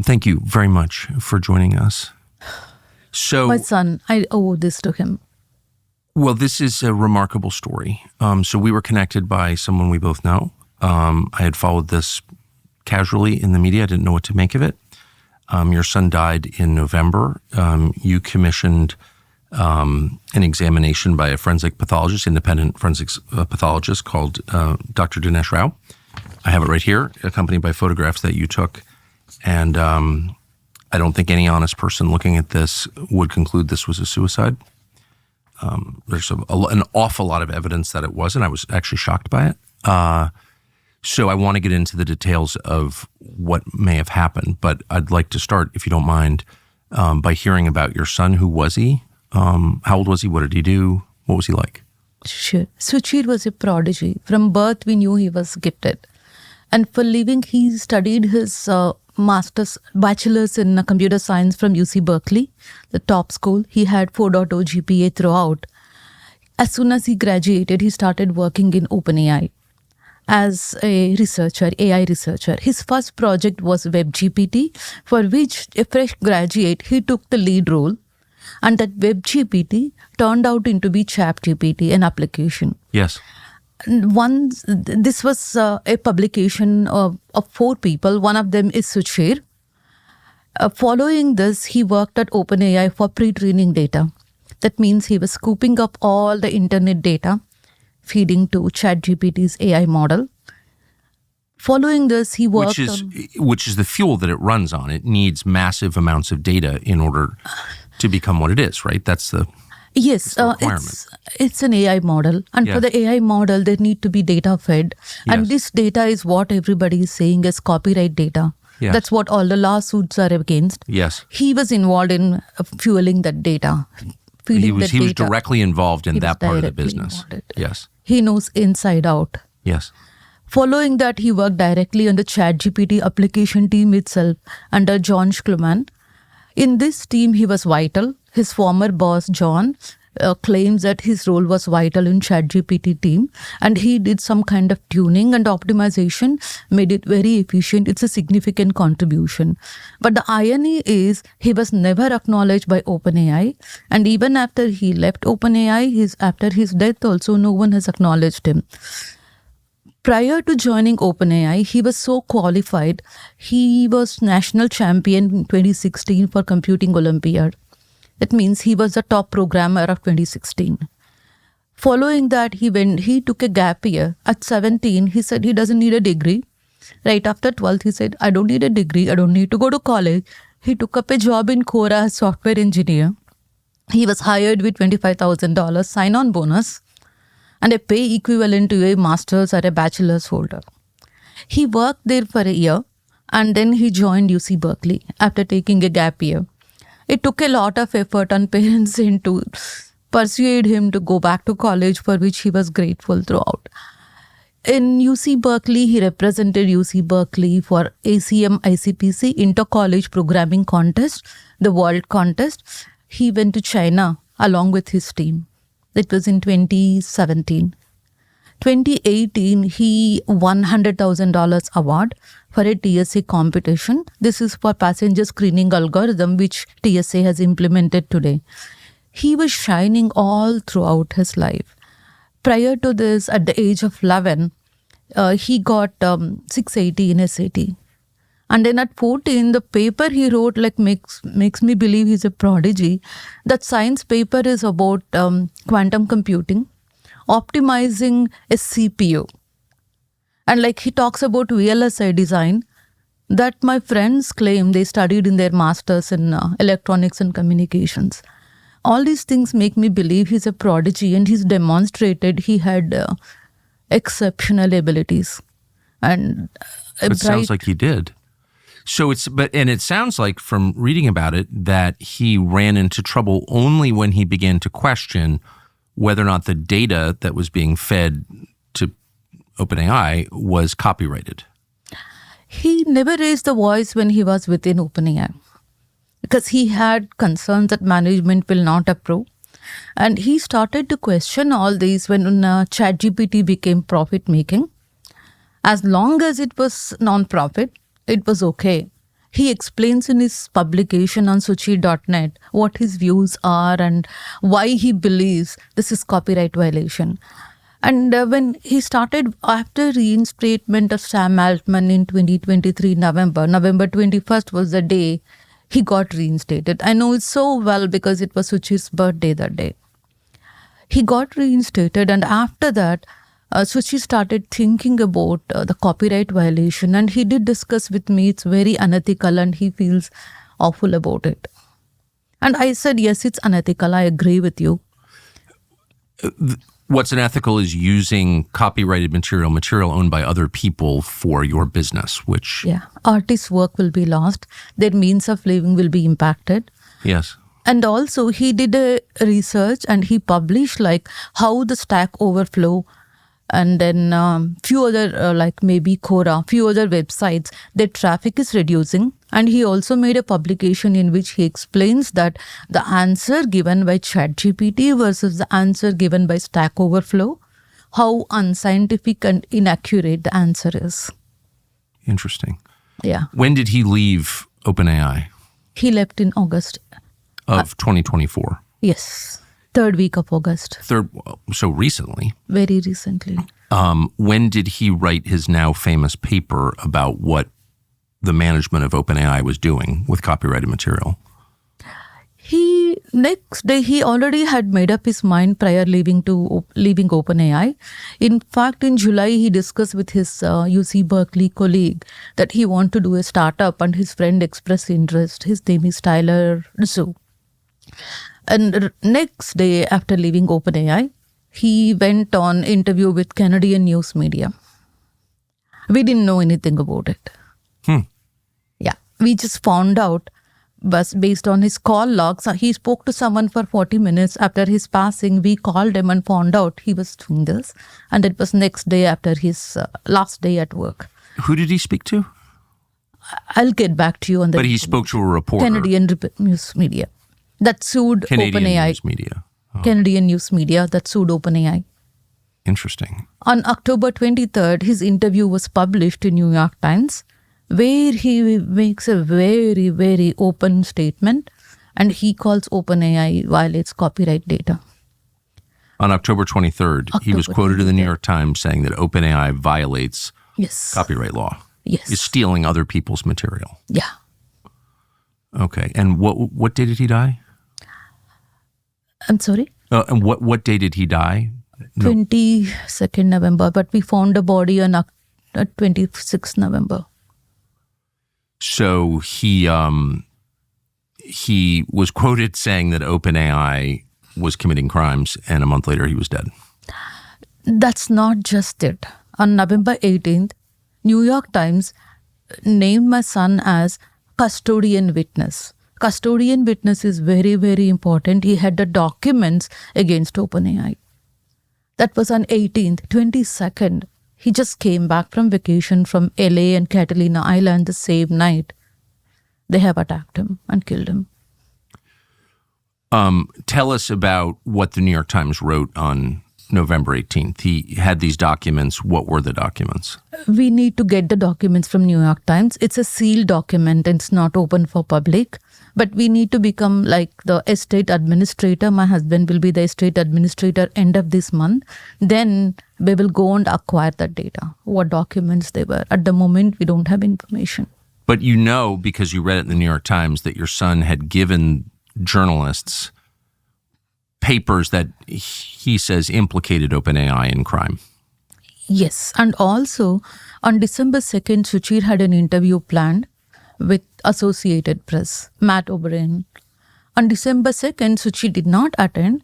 Thank you very much for joining us. So, My son, I owe this to him. Well, this is a remarkable story. So we were connected by someone we both know. I had followed this casually in the media. I didn't know what to make of it. Your son died in November. You commissioned an examination by a forensic pathologist, independent forensic pathologist called Dr. Dinesh Rao. I have it right here, accompanied by photographs that you took. And I don't think any honest person looking at this would conclude this was a suicide. There's an awful lot of evidence that it wasn't. I was actually shocked by it. So I want to get into the details of what may have happened, but I'd like to start, if you don't mind, by hearing about your son. Who was he? How old was he? What did he do? What was he like? Sure. Suchir was a prodigy. From birth, we knew he was gifted. And for living, he studied his bachelor's in computer science from UC Berkeley, the top school. He had 4.0 GPA throughout. As soon as he graduated, he started working in OpenAI as a researcher, AI researcher. His first project was WebGPT, for which a fresh graduate, he took the lead role. And that WebGPT turned out into be ChatGPT, an application. Yes. This was a publication of 4 people. One of them is Suchir. Following this, he worked at OpenAI for pre-training data. That means he was scooping up all the internet data, feeding to ChatGPT's AI model. Following this, he worked which is the fuel that it runs on. It needs massive amounts of data in order to become what it is, right? That's the requirement. It's an AI model. And for the AI model, there need to be data fed. Yes. And this data is what everybody is saying is copyright data. Yes. That's what all the lawsuits are against. Yes. He was involved in fueling that data. He was directly involved in that part of the business. Yes. He knows inside out. Yes. Following that, he worked directly on the ChatGPT application team itself under John Schluman. In this team, he was vital. His former boss, John, claims that his role was vital in ChatGPT team, and he did some kind of tuning and optimization, made it very efficient. It's a significant contribution. But the irony is he was never acknowledged by OpenAI, and even after he left OpenAI, after his death also, no one has acknowledged him. Prior to joining OpenAI, he was so qualified. He was national champion in 2016 for Computing Olympiad. That means he was the top programmer of 2016. Following that, he took a gap year. At 17, he said he doesn't need a degree. Right after 12th, he said, I don't need a degree. I don't need to go to college. He took up a job in Quora as software engineer. He was hired with $25,000 sign-on bonus and a pay equivalent to a master's or a bachelor's holder. He worked there for a year and then he joined UC Berkeley after taking a gap year. It took a lot of effort on parents' end to persuade him to go back to college, for which he was grateful throughout. In UC Berkeley, he represented UC Berkeley for ACM ICPC Inter-College Programming Contest, the World Contest. He went to China along with his team. It was in 2017. 2018, he won $100,000 award for a TSA competition. This is for passenger screening algorithm, which TSA has implemented today. He was shining all throughout his life. Prior to this, at the age of 11, he got 680 in SAT. And then at 14, the paper he wrote makes me believe he's a prodigy. That science paper is about quantum computing, optimizing a CPU. And he talks about VLSI design that my friends claim they studied in their masters in electronics and communications. All these things make me believe he's a prodigy, and he's demonstrated he had exceptional abilities. And it sounds like he did. So it sounds like from reading about it that he ran into trouble only when he began to question whether or not the data that was being fed to OpenAI was copyrighted. He never raised the voice when he was within OpenAI because he had concerns that management will not approve. And he started to question all these when ChatGPT became profit-making. As long as it was non-profit, it was okay. he explains in his publication on Suchir.net what his views are and why he believes this is copyright violation. And when he started, after reinstatement of Sam Altman in 2023 November 21st was the day he got reinstated. I know it so well because it was Suchir's birthday that day. He got reinstated, and after that, Suchir started thinking about the copyright violation, and he did discuss with me it's very unethical and he feels awful about it. And I said, yes, it's unethical. I agree with you. What's unethical is using copyrighted material owned by other people for your business, which... Yeah. Artists' work will be lost. Their means of living will be impacted. Yes. And also he did a research and he published like how the Stack Overflow and then few other like maybe Quora, few other websites, their traffic is reducing. And he also made a publication in which he explains that the answer given by ChatGPT versus the answer given by Stack Overflow, how unscientific and inaccurate the answer is. Interesting. Yeah. When did he leave OpenAI? He left in August. Of 2024? Yes. 3rd week of August. So recently. Very recently. When did he write his now famous paper about what the management of OpenAI was doing with copyrighted material? Next day, he already had made up his mind prior leaving OpenAI. In fact, in July, he discussed with his UC Berkeley colleague that he wanted to do a startup, and his friend expressed interest. His name is Tyler Zhu. And next day, after leaving OpenAI, he went on interview with Canadian news media. We didn't know anything about it. Yeah, we just found out, but based on his call logs, he spoke to someone for 40 minutes. After his passing, we called him and found out he was doing this. And it was next day after his last day at work. Who did he speak to? I'll get back to you on that. But he spoke to a reporter. Canadian news media that sued Canadian OpenAI. News media. Oh. Canadian news media that sued OpenAI. Interesting. On October 23rd, his interview was published in New York Times, where he makes a very, very open statement, and he calls OpenAI violates copyright data. On October 23rd, he was quoted in the New York Times saying that OpenAI violates copyright law. Yes. It's stealing other people's material. Yeah. Okay. And what day did he die? I'm sorry? And what day did he die? 22nd November, but we found the body on 26th November. So he was quoted saying that OpenAI was committing crimes, and a month later he was dead. That's not just it. On November 18th, New York Times named my son as custodian witness. Custodian witness is very, very important. He had the documents against OpenAI. That was on 18th. 22nd, he just came back from vacation from LA and Catalina Island the same night. They have attacked him and killed him. Tell us about what the New York Times wrote on November 18th. He had these documents. What were the documents? We need to get the documents from New York Times. It's a sealed document. It's not open for public. But we need to become like the estate administrator. My husband will be the estate administrator end of this month. Then we will go and acquire that data, what documents they were. At the moment, we don't have information. But you know, because you read it in the New York Times, that your son had given journalists papers that he says implicated OpenAI in crime. Yes. And also, on December 2nd, Suchir had an interview planned with Associated Press, Matt O'Brien. On December 2nd, Suchir did not attend.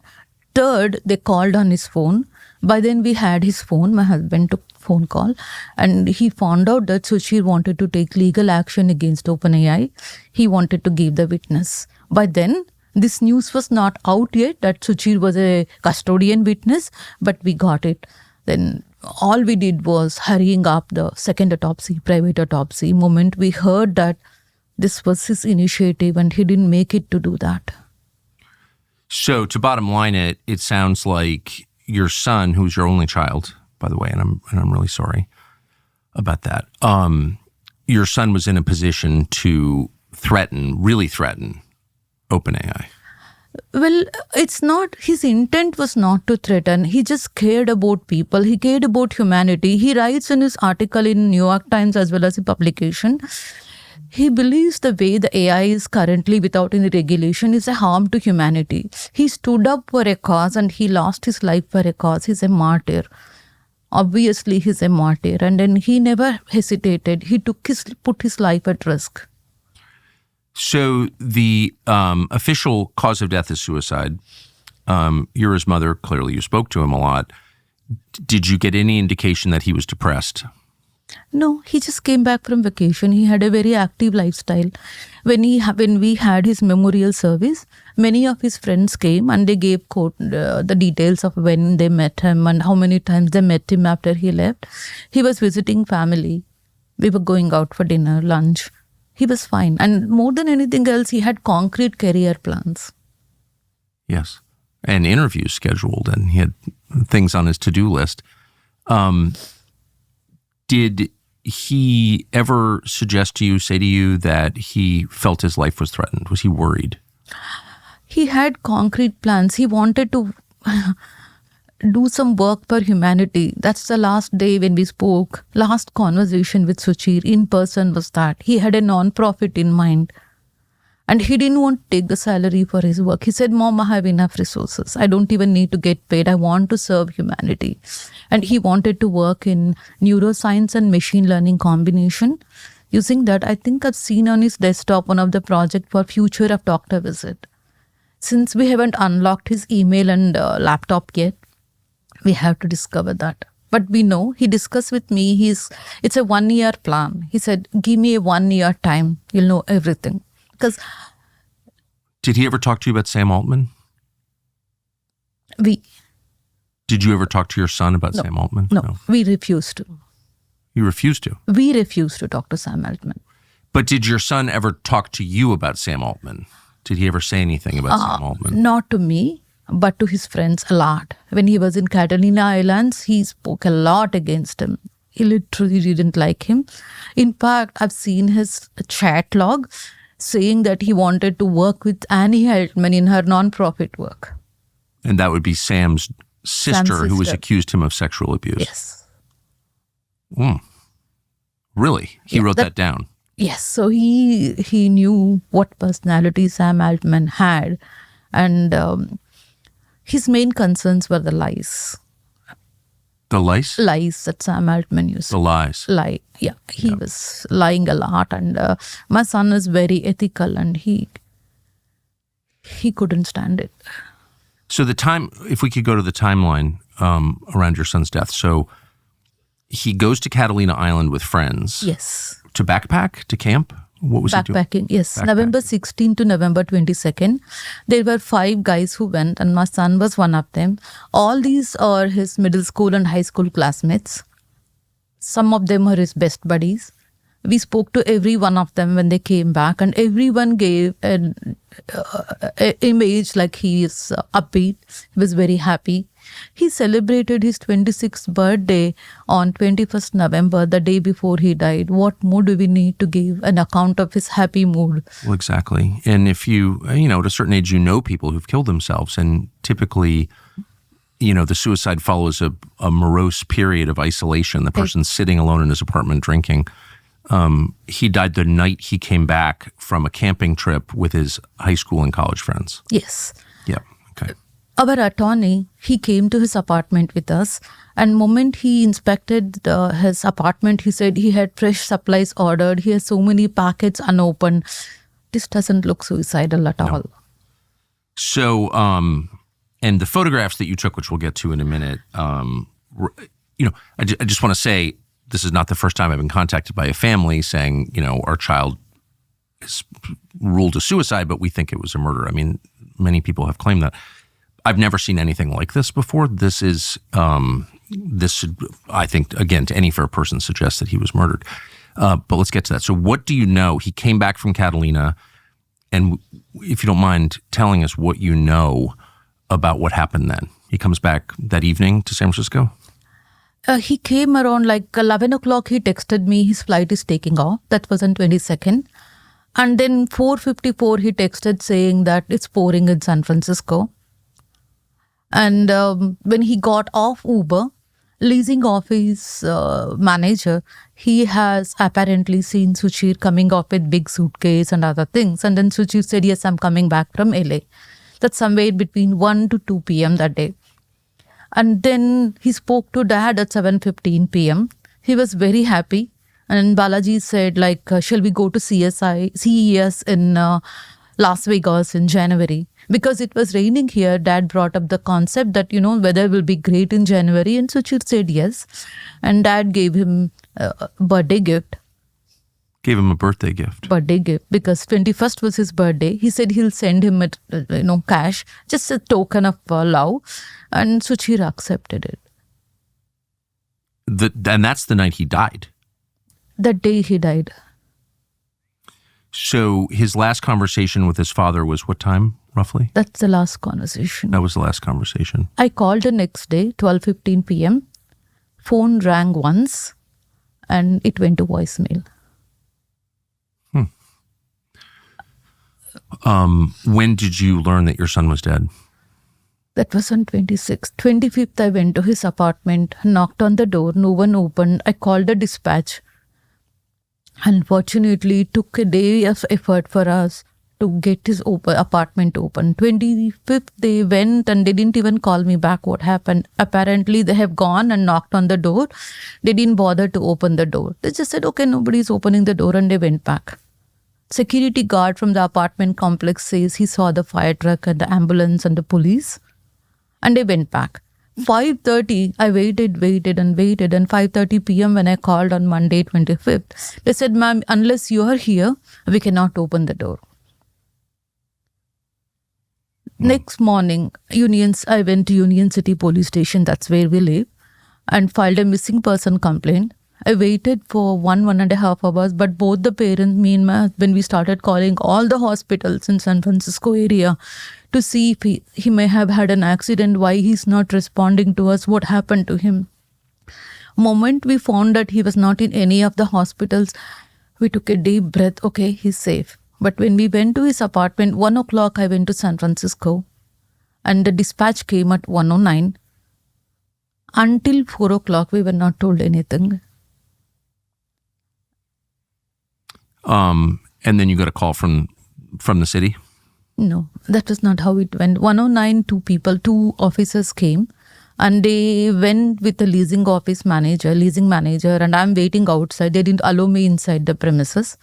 3rd, they called on his phone. By then, we had his phone. My husband took phone call. And he found out that Suchir wanted to take legal action against OpenAI. He wanted to give the witness. By then, this news was not out yet that Suchir was a custodian witness, but we got it. Then all we did was hurrying up the second autopsy, private autopsy. Moment we heard that this was his initiative and he didn't make it to do that. So to bottom line it, it sounds like your son, who's your only child, by the way, and I'm really sorry about that. your son was in a position to really threaten OpenAI. Well, it's not, his intent was not to threaten. He just cared about people. He cared about humanity. He writes in his article in New York Times as well as a publication, he believes the way the AI is currently without any regulation is a harm to humanity. He stood up for a cause and he lost his life for a cause. He's a martyr. Obviously, he's a martyr. And then he never hesitated. He put his life at risk. So the official cause of death is suicide. You're his mother. Clearly, you spoke to him a lot. Did you get any indication that he was depressed? No, he just came back from vacation. He had a very active lifestyle. When we had his memorial service, many of his friends came and they gave the details of when they met him and how many times they met him after he left. He was visiting family. We were going out for dinner, lunch. He was fine. And more than anything else, he had concrete career plans. Yes. And interviews scheduled, and he had things on his to-do list. Did he ever say to you that he felt his life was threatened? Was he worried? He had concrete plans. He wanted to do some work for humanity. That's the last day when we spoke. Last conversation with Suchir in person was that. He had a non-profit in mind. And he didn't want to take the salary for his work. He said, Mom, I have enough resources. I don't even need to get paid. I want to serve humanity. And he wanted to work in neuroscience and machine learning combination. Using that, I think I've seen on his desktop one of the project for future of doctor visit. Since we haven't unlocked his email and laptop yet, we have to discover that. But we know, he discussed with me, it's a 1-year plan. He said, give me a 1-year time. You'll know everything. Because did he ever talk to you about Sam Altman? Did you ever talk to your son about Sam Altman? No, we refused to. You refused to? We refused to talk to Sam Altman. But did your son ever talk to you about Sam Altman? Did he ever say anything about Sam Altman? Not to me, but to his friends a lot. When he was in Catalina Islands, he spoke a lot against him. He literally didn't like him. In fact, I've seen his chat log saying that he wanted to work with Annie Altman in her non-profit work. And that would be Sam's sister who was accused him of sexual abuse. Yes. Really? He wrote that down? Yes. So he knew what personality Sam Altman had. And his main concerns were the lies. The lies? Lies that Sam Altman used. The lies. Yeah. He was lying a lot. And my son is very ethical and he couldn't stand it. So if we could go to the timeline around your son's death. So he goes to Catalina Island with friends. Yes. To backpack, to camp? What was he doing? Backpacking, yes. November 16 to November 22nd. There were 5 guys who went and my son was one of them. All these are his middle school and high school classmates. Some of them are his best buddies. We spoke to every one of them when they came back and everyone gave an image like he is upbeat. He was very happy. He celebrated his 26th birthday on 21st November, the day before he died. What more do we need to give an account of his happy mood? Well, exactly. And if you at a certain age, you know people who've killed themselves, and typically, the suicide follows a morose period of isolation. The person's sitting alone in his apartment drinking. He died the night he came back from a camping trip with his high school and college friends. Yes. Yeah. Okay. Our attorney, he came to his apartment with us, and moment he inspected his apartment, he said he had fresh supplies ordered. He has so many packets unopened. This doesn't look suicidal at all. So, and the photographs that you took, which we'll get to in a minute, I just want to say, this is not the first time I've been contacted by a family saying, our child is ruled a suicide, but we think it was a murder. I mean, many people have claimed that. I've never seen anything like this before. This should, I think, again, to any fair person, suggest that he was murdered. But let's get to that. So what do you know? He came back from Catalina, and if you don't mind telling us what you know about what happened then. He comes back that evening to San Francisco? He came around like 11 o'clock. He texted me his flight is taking off. That was on 22nd. And then 4:54 he texted saying that it's pouring in San Francisco. And when he got off Uber, leasing office manager, he has apparently seen Suchir coming off with big suitcase and other things. And then Suchir said, yes, I'm coming back from LA. That's somewhere between 1 to 2 p.m. that day. And then he spoke to dad at 7:15 p.m. He was very happy. And Balaji said, like, shall we go to CES in Las Vegas in January? Because it was raining here, dad brought up the concept that, weather will be great in January. And Suchir said yes. And dad gave him a birthday gift. Gave him a birthday gift. Birthday gift, because 21st was his birthday. He said he'll send him cash, just a token of love. And Suchir accepted it. And that's the night he died. The day he died. So his last conversation with his father was what time, roughly? That's the last conversation. That was the last conversation. I called the next day, 12:15 p.m. Phone rang once and it went to voicemail. When did you learn that your son was dead? That was on 26th. 25th, I went to his apartment, knocked on the door, no one opened. I called the dispatch. Unfortunately, it took a day of effort for us to get his apartment open. 25th, they went and they didn't even call me back. What happened? Apparently, they have gone and knocked on the door. They didn't bother to open the door. They just said, okay, nobody's opening the door, and they went back. Security guard from the apartment complex says he saw the fire truck and the ambulance and the police. And they went back. 5:30, I waited and 5:30 p.m. when I called on Monday, 25th, they said, ma'am, unless you are here, we cannot open the door. Next morning, I went to Union City Police Station, that's where we live, and filed a missing person complaint. I waited for 1.5 hours, but both the parents, me and my husband, we started calling all the hospitals in San Francisco area to see if he may have had an accident, why he's not responding to us, what happened to him. Moment we found that he was not in any of the hospitals, we took a deep breath, okay, he's safe. But when we went to his apartment, 1 o'clock I went to San Francisco and the dispatch came at 1:09. Until 4 o'clock, we were not told anything. And then you got a call from the city? No, that was not how it went. 1:09, two officers came and they went with the leasing manager, and I'm waiting outside. They didn't allow me inside the premises.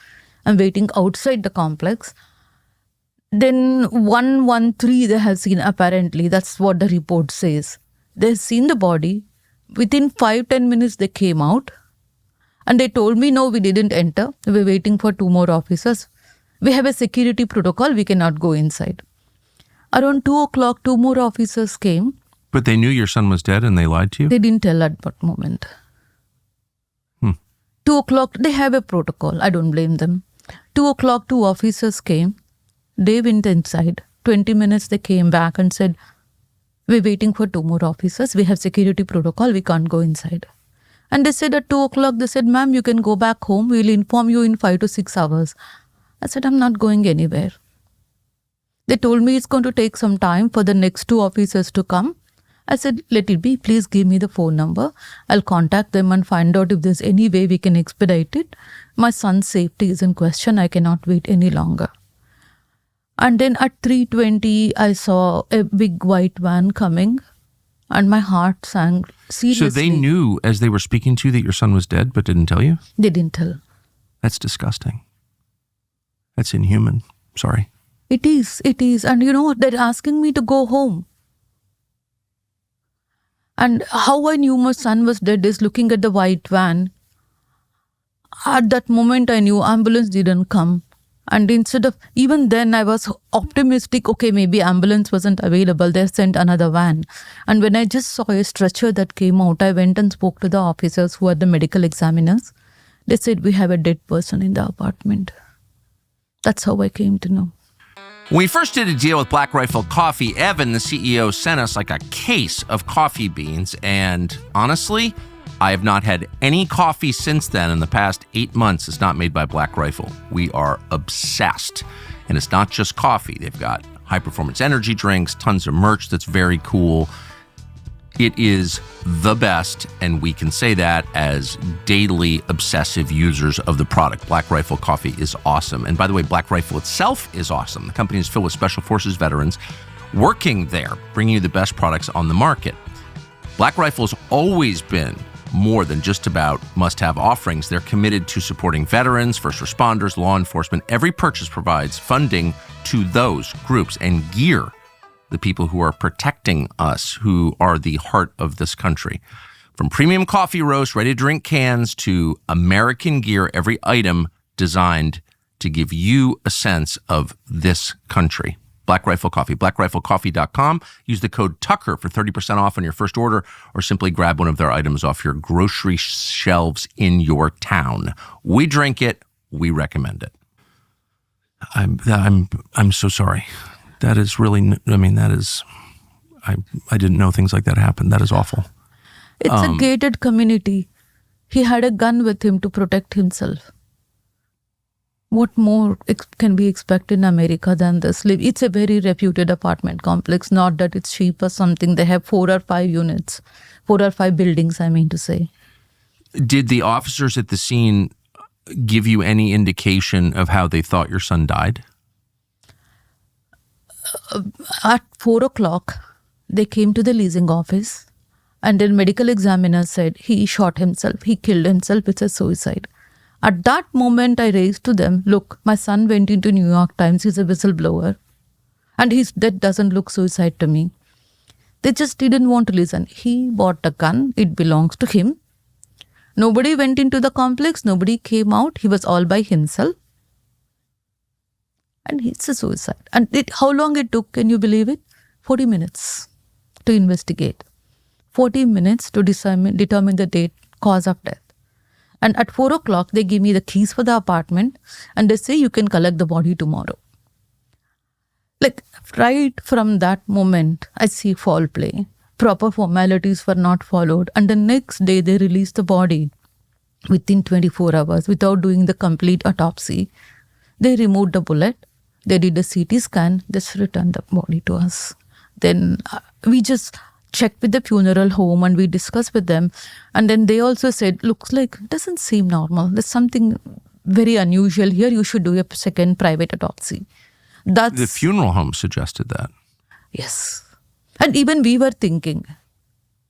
I'm waiting outside the complex. Then 113 they have seen, apparently. That's what the report says. They've seen the body. Within 5-10 minutes they came out. And they told me, no, we didn't enter. We're waiting for 2 more officers. We have a security protocol. We cannot go inside. Around 2 o'clock, 2 more officers came. But they knew your son was dead and they lied to you? They didn't tell at that moment. 2 o'clock, they have a protocol. I don't blame them. 2 o'clock, 2 officers came. They went inside. 20 minutes, they came back and said, we're waiting for 2 more officers. We have security protocol. We can't go inside. And they said at 2 o'clock, they said, ma'am, you can go back home. We'll inform you in 5 to 6 hours. I said, I'm not going anywhere. They told me it's going to take some time for the next 2 officers to come. I said, let it be. Please give me the phone number. I'll contact them and find out if there's any way we can expedite it. My son's safety is in question. I cannot wait any longer. And then at 3:20, I saw a big white van coming. And my heart sank seriously. So they knew as they were speaking to you that your son was dead, but didn't tell you? They didn't tell. That's disgusting. That's inhuman. Sorry. It is. And you know what? They're asking me to go home. And how I knew my son was dead is looking at the white van. At that moment, I knew ambulance didn't come. And instead of, even then I was optimistic, okay, maybe ambulance wasn't available. They sent another van. And when I just saw a stretcher that came out, I went and spoke to the officers who are the medical examiners. They said, we have a dead person in the apartment. That's how I came to know. When we first did a deal with Black Rifle Coffee, Evan, the CEO, sent us like a case of coffee beans. And honestly, I have not had any coffee since then in the past 8 months. It's not made by Black Rifle. We are obsessed. And it's not just coffee. They've got high-performance energy drinks, tons of merch that's very cool. It is the best, and we can say that as daily obsessive users of the product. Black Rifle coffee is awesome. And by the way, Black Rifle itself is awesome. The company is filled with Special Forces veterans working there, bringing you the best products on the market. Black Rifle's always been more than just about must-have offerings. They're committed to supporting veterans, first responders, law enforcement. Every purchase provides funding to those groups and gear the people who are protecting us, who are the heart of this country. From premium coffee roasts, ready-to-drink cans, to American gear, every item designed to give you a sense of this country. Black Rifle Coffee, blackriflecoffee.com. Use the code Tucker for 30% off on your first order, or simply grab one of their items off your grocery shelves in your town. We drink it. We recommend it. I'm so sorry. That is really, I didn't know things like that happened. That is awful. It's a gated community. He had a gun with him to protect himself. What more can be expected in America than this? It's a very reputed apartment complex, not that it's cheap or something. They have 4 or 5 units, 4 or 5 buildings, I mean to say. Did the officers at the scene give you any indication of how they thought your son died? At 4 o'clock, they came to the leasing office, and the medical examiner said he shot himself. He killed himself. It's a suicide. At that moment, I raised to them, look, my son went into New York Times. He's a whistleblower, and his death doesn't look suicide to me. They just didn't want to listen. He bought a gun. It belongs to him. Nobody went into the complex. Nobody came out. He was all by himself. And it's a suicide. And how long it took, can you believe it? 40 minutes to investigate. 40 minutes to determine the date, cause of death. And at 4 o'clock, they give me the keys for the apartment and they say you can collect the body tomorrow. Right from that moment, I see foul play. Proper formalities were not followed. And the next day, they released the body within 24 hours without doing the complete autopsy. They removed the bullet. They did a CT scan, just returned the body to us. Then we just checked with the funeral home and we discussed with them. And then they also said, looks like, doesn't seem normal. There's something very unusual here. You should do a second private autopsy. The funeral home suggested that. Yes. And even we were thinking.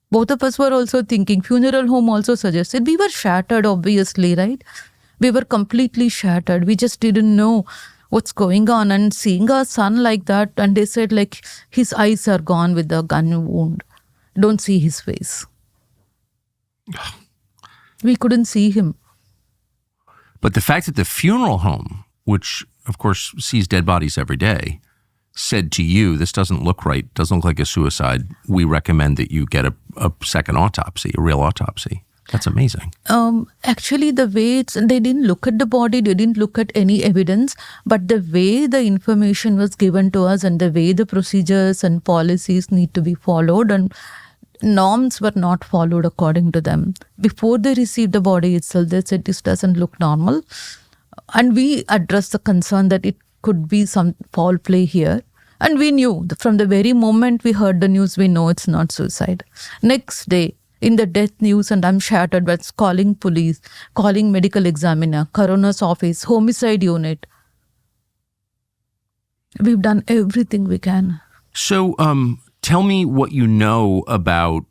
Both of us were also thinking. Funeral home also suggested. We were shattered, obviously, right? We were completely shattered. We just didn't know what's going on, and seeing our son like that, and they said his eyes are gone with the gun wound. Don't see his face. We couldn't see him. But the fact that the funeral home, which of course sees dead bodies every day, said to you, this doesn't look right, doesn't look like a suicide, we recommend that you get a second autopsy, a real autopsy. That's amazing. Actually, the way they didn't look at the body, they didn't look at any evidence, but the way the information was given to us and the way the procedures and policies need to be followed and norms were not followed according to them. Before they received the body itself, they said this doesn't look normal. And we addressed the concern that it could be some foul play here. And we knew from the very moment we heard the news, we know it's not suicide. Next day, in the death news, and I'm shattered, but calling police, calling medical examiner, coroner's office, homicide unit. We've done everything we can. So tell me what you know about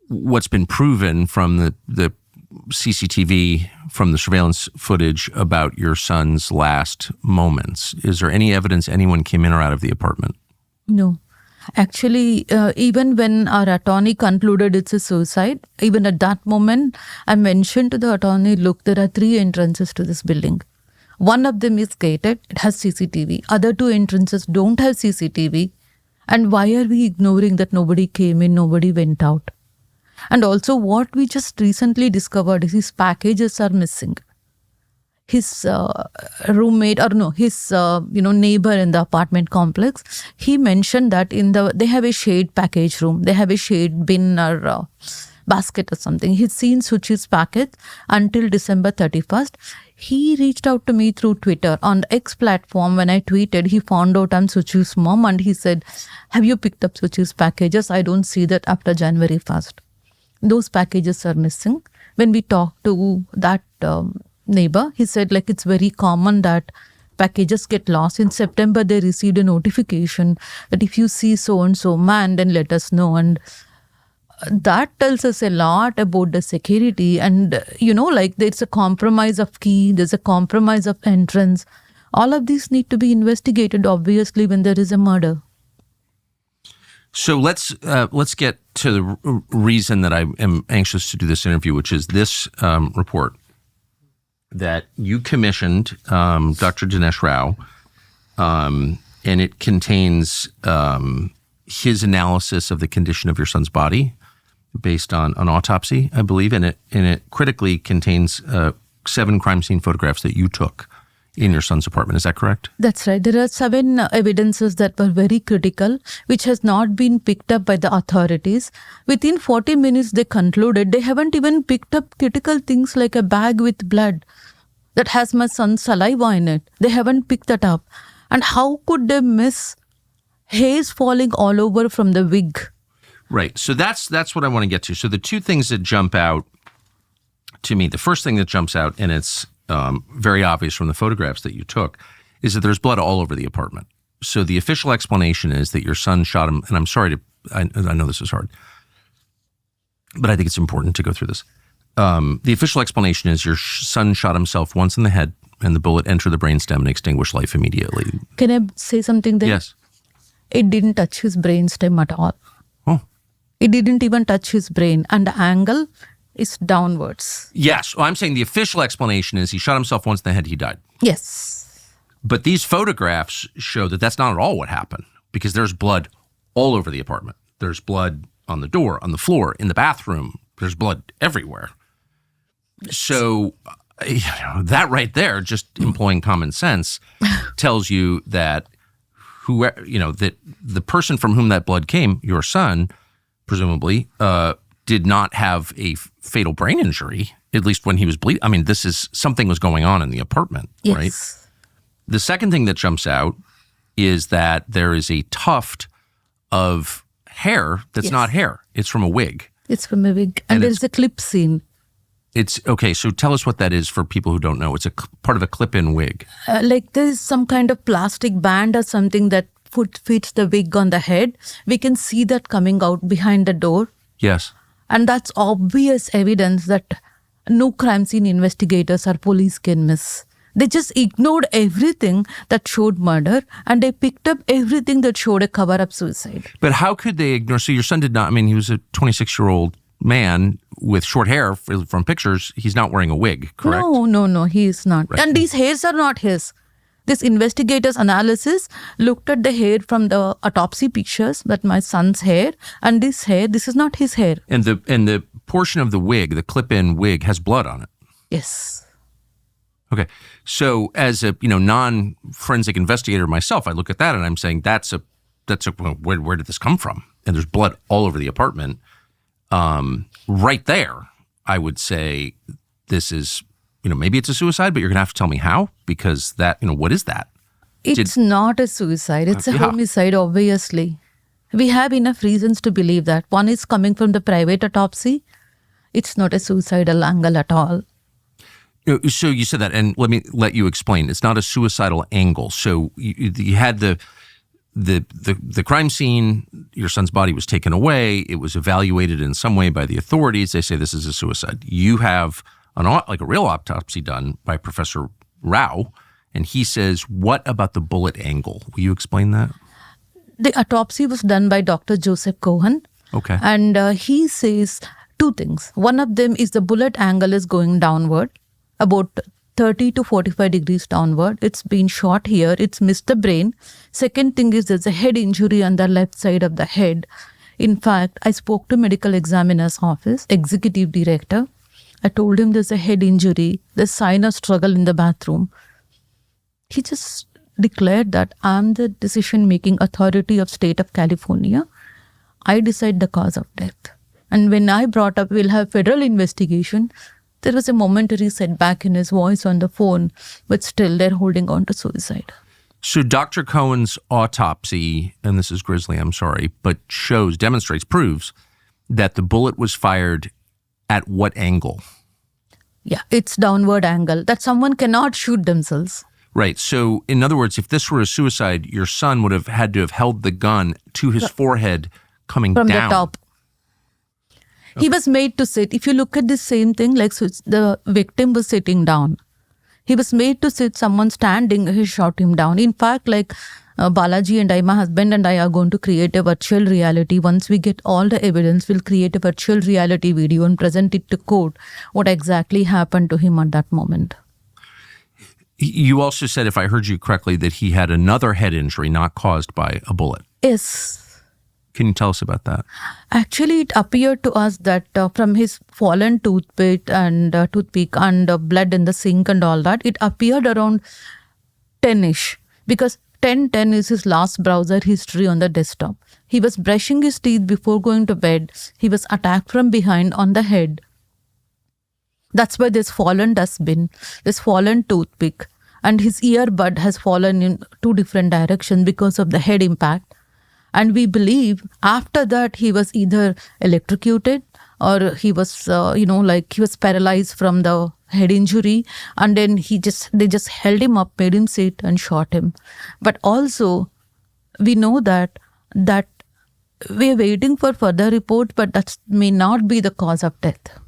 what's been proven from the CCTV, from the surveillance footage about your son's last moments. Is there any evidence anyone came in or out of the apartment? No. Actually, even when our attorney concluded it's a suicide, even at that moment, I mentioned to the attorney, look, there are 3 entrances to this building. One of them is gated. It has CCTV. Other 2 entrances don't have CCTV. And why are we ignoring that nobody came in, nobody went out? And also what we just recently discovered is his packages are missing. His roommate, or no, his neighbor in the apartment complex, he mentioned that they have a shared package room. They have a shared bin or basket or something. He'd seen Suchir's package until December 31st. He reached out to me through Twitter. On the X platform, when I tweeted, he found out I'm Suchir's mom and he said, have you picked up Suchir's packages? I don't see that after January 1st. Those packages are missing. When we talked to that neighbor, he said like it's very common that packages get lost. In September, they received a notification that if you see so-and-so man, then let us know. And that tells us a lot about the security. And, like there's a compromise of key, there's a compromise of entrance. All of these need to be investigated, obviously, when there is a murder. So let's get to the reason that I am anxious to do this interview, which is this report that you commissioned, Dr. Dinesh Rao, and it contains his analysis of the condition of your son's body based on an autopsy, I believe, and it critically contains 7 crime scene photographs that you took in your son's apartment. Is that correct? That's right. There are 7 evidences that were very critical, which has not been picked up by the authorities. Within 40 minutes, they concluded they haven't even picked up critical things like a bag with blood that has my son's saliva in it. They haven't picked that up. And how could they miss hairs falling all over from the wig? Right. So that's what I want to get to. So the 2 things that jump out to me, the first thing that jumps out, and it's very obvious from the photographs that you took, is that there's blood all over the apartment. So the official explanation is that your son shot him, and I'm sorry I know this is hard, but I think it's important to go through this. The official explanation is your son shot himself once in the head, and the bullet entered the brainstem and extinguished life immediately. Can I say something there? Yes. It didn't touch his brainstem at all. Oh. It didn't even touch his brain, and the angle is downwards. Yes. Well, I'm saying the official explanation is he shot himself once in the head, he died. Yes. But these photographs show that that's not at all what happened, because there's blood all over the apartment. There's blood on the door, on the floor, in the bathroom. There's blood everywhere. So that right there, just employing common sense, tells you that that the person from whom that blood came, your son, presumably, did not have a fatal brain injury, at least when he was bleeding. I mean, something was going on in the apartment, yes. Right? The second thing that jumps out is that there is a tuft of hair that's yes. not hair. It's from a wig. It's from a wig. And there's a clip scene. It's okay. So tell us what that is for people who don't know. It's a part of a clip-in wig. Like there's some kind of plastic band or something that fits the wig on the head. We can see that coming out behind the door. Yes. And that's obvious evidence that no crime scene investigators or police can miss. They just ignored everything that showed murder and they picked up everything that showed a cover-up suicide. But how could they ignore? So your son did not, he was a 26-year-old man with short hair from pictures. He's not wearing a wig, correct? No, he is not. Right. And these hairs are not his. This investigator's analysis looked at the hair from the autopsy pictures, that my son's hair, and this hair, this is not his hair. And the portion of the wig, the clip-in wig, has blood on it. Yes. Okay. So as a non-forensic investigator myself, I look at that and I'm saying where did this come from? And there's blood all over the apartment. Right there, I would say this is, maybe it's a suicide, but you're going to have to tell me how, because that, what is that? It's not a suicide. It's a homicide, obviously. We have enough reasons to believe that. One is coming from the private autopsy. It's not a suicidal angle at all. So you said that, and let me let you explain. It's not a suicidal angle. So you had the crime scene. Your son's body was taken away. It was evaluated in some way by the authorities. They say this is a suicide. You have a real autopsy done by Professor Rao, and he says, what about the bullet angle? Will you explain that? The autopsy was done by Dr. Joseph Cohen. Okay. And he says 2 things. One of them is the bullet angle is going downward, about 30 to 45 degrees downward. It's been shot here. It's missed the brain. Second thing is there's a head injury on the left side of the head. In fact, I spoke to medical examiner's office, executive director. I told him there's a head injury, there's sign of struggle in the bathroom. He just declared that I'm the decision-making authority of state of California. I decide the cause of death. And when I brought up we'll have federal investigation, there was a momentary setback in his voice on the phone, but still they're holding on to suicide. So Dr. Cohen's autopsy, and this is grisly, I'm sorry, but proves that the bullet was fired at what angle? Yeah, it's downward angle, that someone cannot shoot themselves. Right. So in other words, if this were a suicide, your son would have had to have held the gun to his forehead coming from down. the top. Okay. He was made to sit. If you look at the same thing, like so the victim was sitting down. He was made to sit, someone standing, he shot him down. In fact, like Balaji and I, my husband and I are going to create a virtual reality. Once we get all the evidence, we'll create a virtual reality video and present it to court, what exactly happened to him at that moment. You also said, if I heard you correctly, that he had another head injury not caused by a bullet. Yes. Can you tell us about that? Actually, it appeared to us that from his fallen toothpick and blood in the sink and all that, it appeared around 10-ish, because 10:10 is his last browser history on the desktop. He was brushing his teeth before going to bed. He was attacked from behind on the head. That's why this fallen dustbin, this fallen toothpick, and his earbud has fallen in 2 different directions because of the head impact. And we believe after that he was either electrocuted or he was, he was paralyzed from the head injury. And then they just held him up, made him sit and shot him. But also we know that we are waiting for further report, but that may not be the cause of death.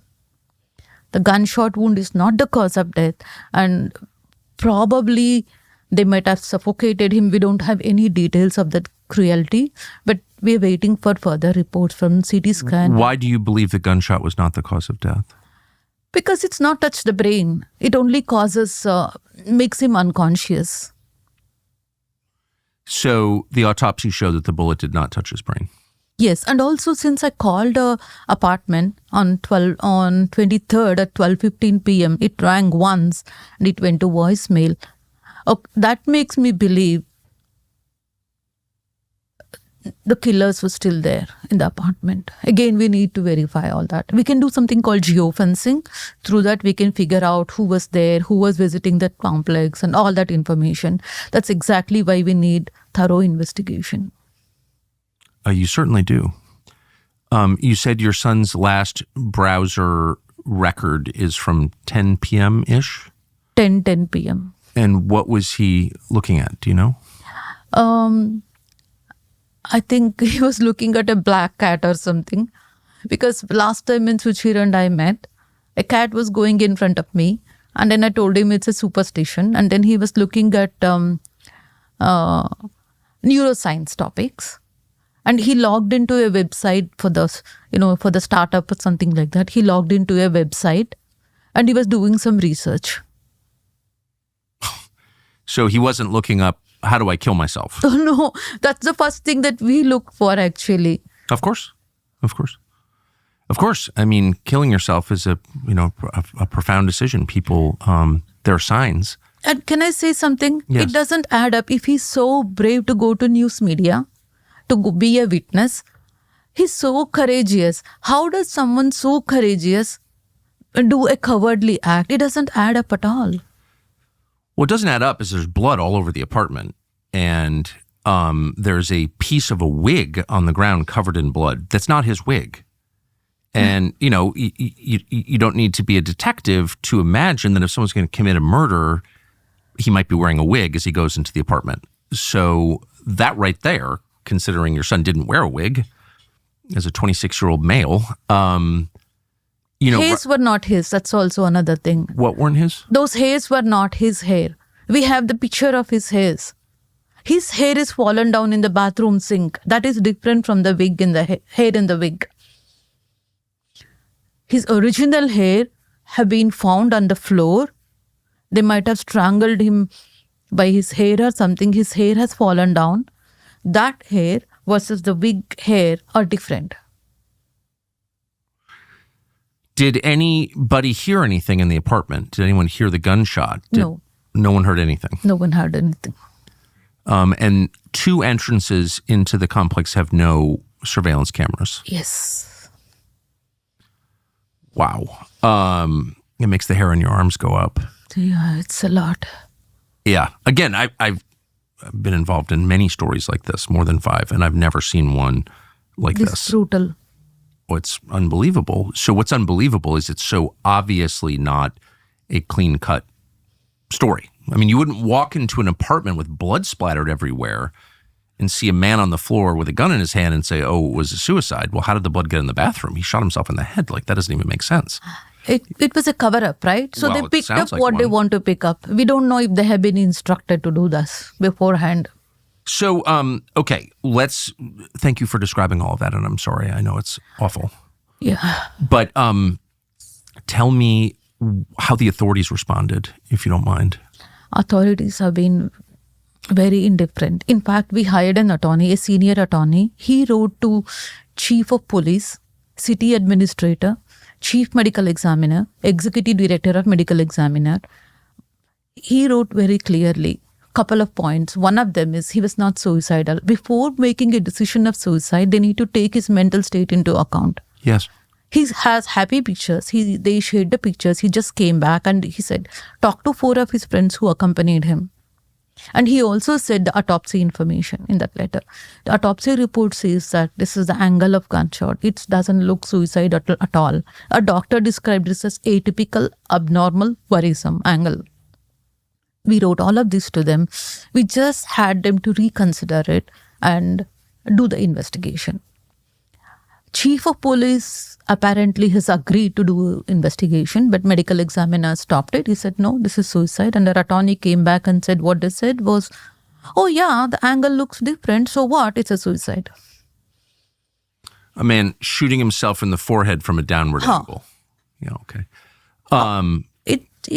The gunshot wound is not the cause of death, and probably they might have suffocated him. We don't have any details of that cruelty, but we're waiting for further reports from CT scan. Why do you believe the gunshot was not the cause of death? Because it's not touched the brain. It only makes him unconscious. So the autopsy showed that the bullet did not touch his brain. Yes, and also since I called the apartment on 23rd at 12:15 p.m., it rang once and it went to voicemail. That makes me believe the killers were still there in the apartment. Again, we need to verify all that. We can do something called geofencing. Through that, we can figure out who was there, who was visiting that complex, and all that information. That's exactly why we need thorough investigation. You certainly do. You said your son's last browser record is from 10 p.m.-ish? 10 p.m. And what was he looking at? Do you know? I think he was looking at a black cat or something. Because last time when Suchir and I met, a cat was going in front of me. And then I told him it's a superstition. And then he was looking at neuroscience topics. And he logged into a website for the startup or something like that. He logged into a website and he was doing some research. So he wasn't looking up, how do I kill myself? Oh, no, that's the first thing that we look for, actually. Of course. I mean, killing yourself is a profound decision. People, there are signs. And can I say something? Yes. It doesn't add up. If he's so brave to go to news media, to be a witness, he's so courageous. How does someone so courageous do a cowardly act? It doesn't add up at all. What doesn't add up is there's blood all over the apartment, and there's a piece of a wig on the ground covered in blood. That's not his wig. And, you don't need to be a detective to imagine that if someone's going to commit a murder, he might be wearing a wig as he goes into the apartment. So that right there, considering your son didn't wear a wig as a 26-year-old male, hairs were not his. That's also another thing. What weren't his? Those hairs were not his hair. We have the picture of his hairs. His hair is fallen down in the bathroom sink. That is different from the wig in the hair in the wig. His original hair have been found on the floor. They might have strangled him by his hair or something. His hair has fallen down. That hair versus the wig hair are different. Did anybody hear anything in the apartment? Did anyone hear the gunshot? No. No one heard anything? No one heard anything. And 2 entrances into the complex have no surveillance cameras? Yes. Wow. It makes the hair on your arms go up. Yeah, it's a lot. Yeah. Again, I've been involved in many stories like this, more than 5, and I've never seen one like this. This brutal. Oh, it's unbelievable. So what's unbelievable is it's so obviously not a clean-cut story. I mean, you wouldn't walk into an apartment with blood splattered everywhere and see a man on the floor with a gun in his hand and say, oh, it was a suicide. Well, how did the blood get in the bathroom? He shot himself in the head. Like, that doesn't even make sense. It was a cover-up, right? So Well, they it picked sounds up like what they one. want to pick up. We don't know if they have been instructed to do this beforehand. So, okay, thank you for describing all of that. And I'm sorry, I know it's awful. Yeah. But tell me how the authorities responded, if you don't mind. Authorities have been very indifferent. In fact, we hired an attorney, a senior attorney. He wrote to chief of police, city administrator, chief medical examiner, executive director of medical examiner. He wrote very clearly couple of points. One of them is he was not suicidal. Before making a decision of suicide, they need to take his mental state into account. Yes. He has happy pictures. They shared the pictures. He just came back and he said, talk to 4 of his friends who accompanied him. And he also said the autopsy information in that letter. The autopsy report says that this is the angle of gunshot. It doesn't look suicide at all. A doctor described this as atypical, abnormal, worrisome angle. We wrote all of this to them. We just had them to reconsider it and do the investigation. Chief of police apparently has agreed to do investigation, but medical examiner stopped it. He said, no, this is suicide. And the attorney came back and said what they said was, oh yeah, the angle looks different. So what? It's a suicide. A man shooting himself in the forehead from a downward angle. Yeah, okay.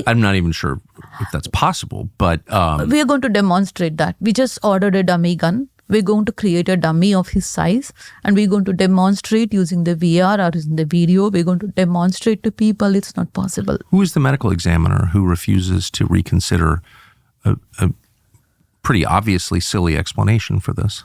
I'm not even sure if that's possible, but... we are going to demonstrate that. We just ordered a dummy gun. We're going to create a dummy of his size and we're going to demonstrate using the VR or using the video. We're going to demonstrate to people it's not possible. Who is the medical examiner who refuses to reconsider a pretty obviously silly explanation for this?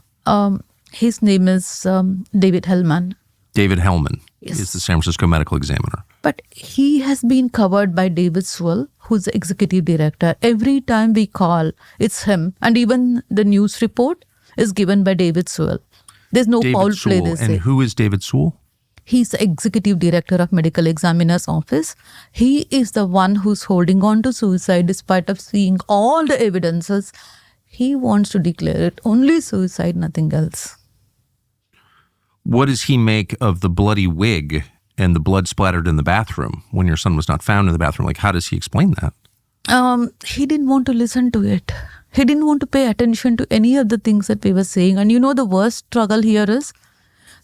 His name is David Hellman. David Hellman Yes. is the San Francisco medical examiner. But he has been covered by David Sewell, who's the executive director. Every time we call, it's him. And even the news report is given by David Sewell. There's no David foul play, Sewell. they say. And who is David Sewell? He's the executive director of medical examiner's office. He is the one who's holding on to suicide despite of seeing all the evidences. He wants to declare it only suicide, nothing else. What does he make of the bloody wig and the blood splattered in the bathroom when your son was not found in the bathroom? Like, how does he explain that? He didn't want to listen to it. He didn't want to pay attention to any of the things that we were saying. And you know the worst struggle here is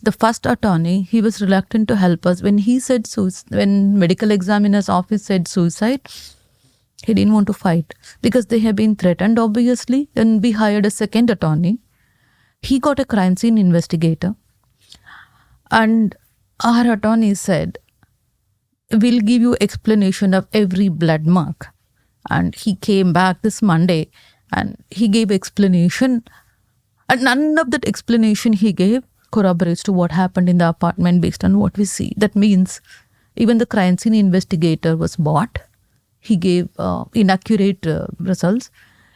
the first attorney, he was reluctant to help us. When he said when medical examiner's office said suicide, he didn't want to fight because they have been threatened, obviously. Then we hired a second attorney. He got a crime scene investigator. And our attorney said, we'll give you explanation of every blood mark. And he came back this Monday and he gave explanation. And none of that explanation he gave corroborates to what happened in the apartment based on what we see. That means even the crime scene investigator was bought. He gave inaccurate results.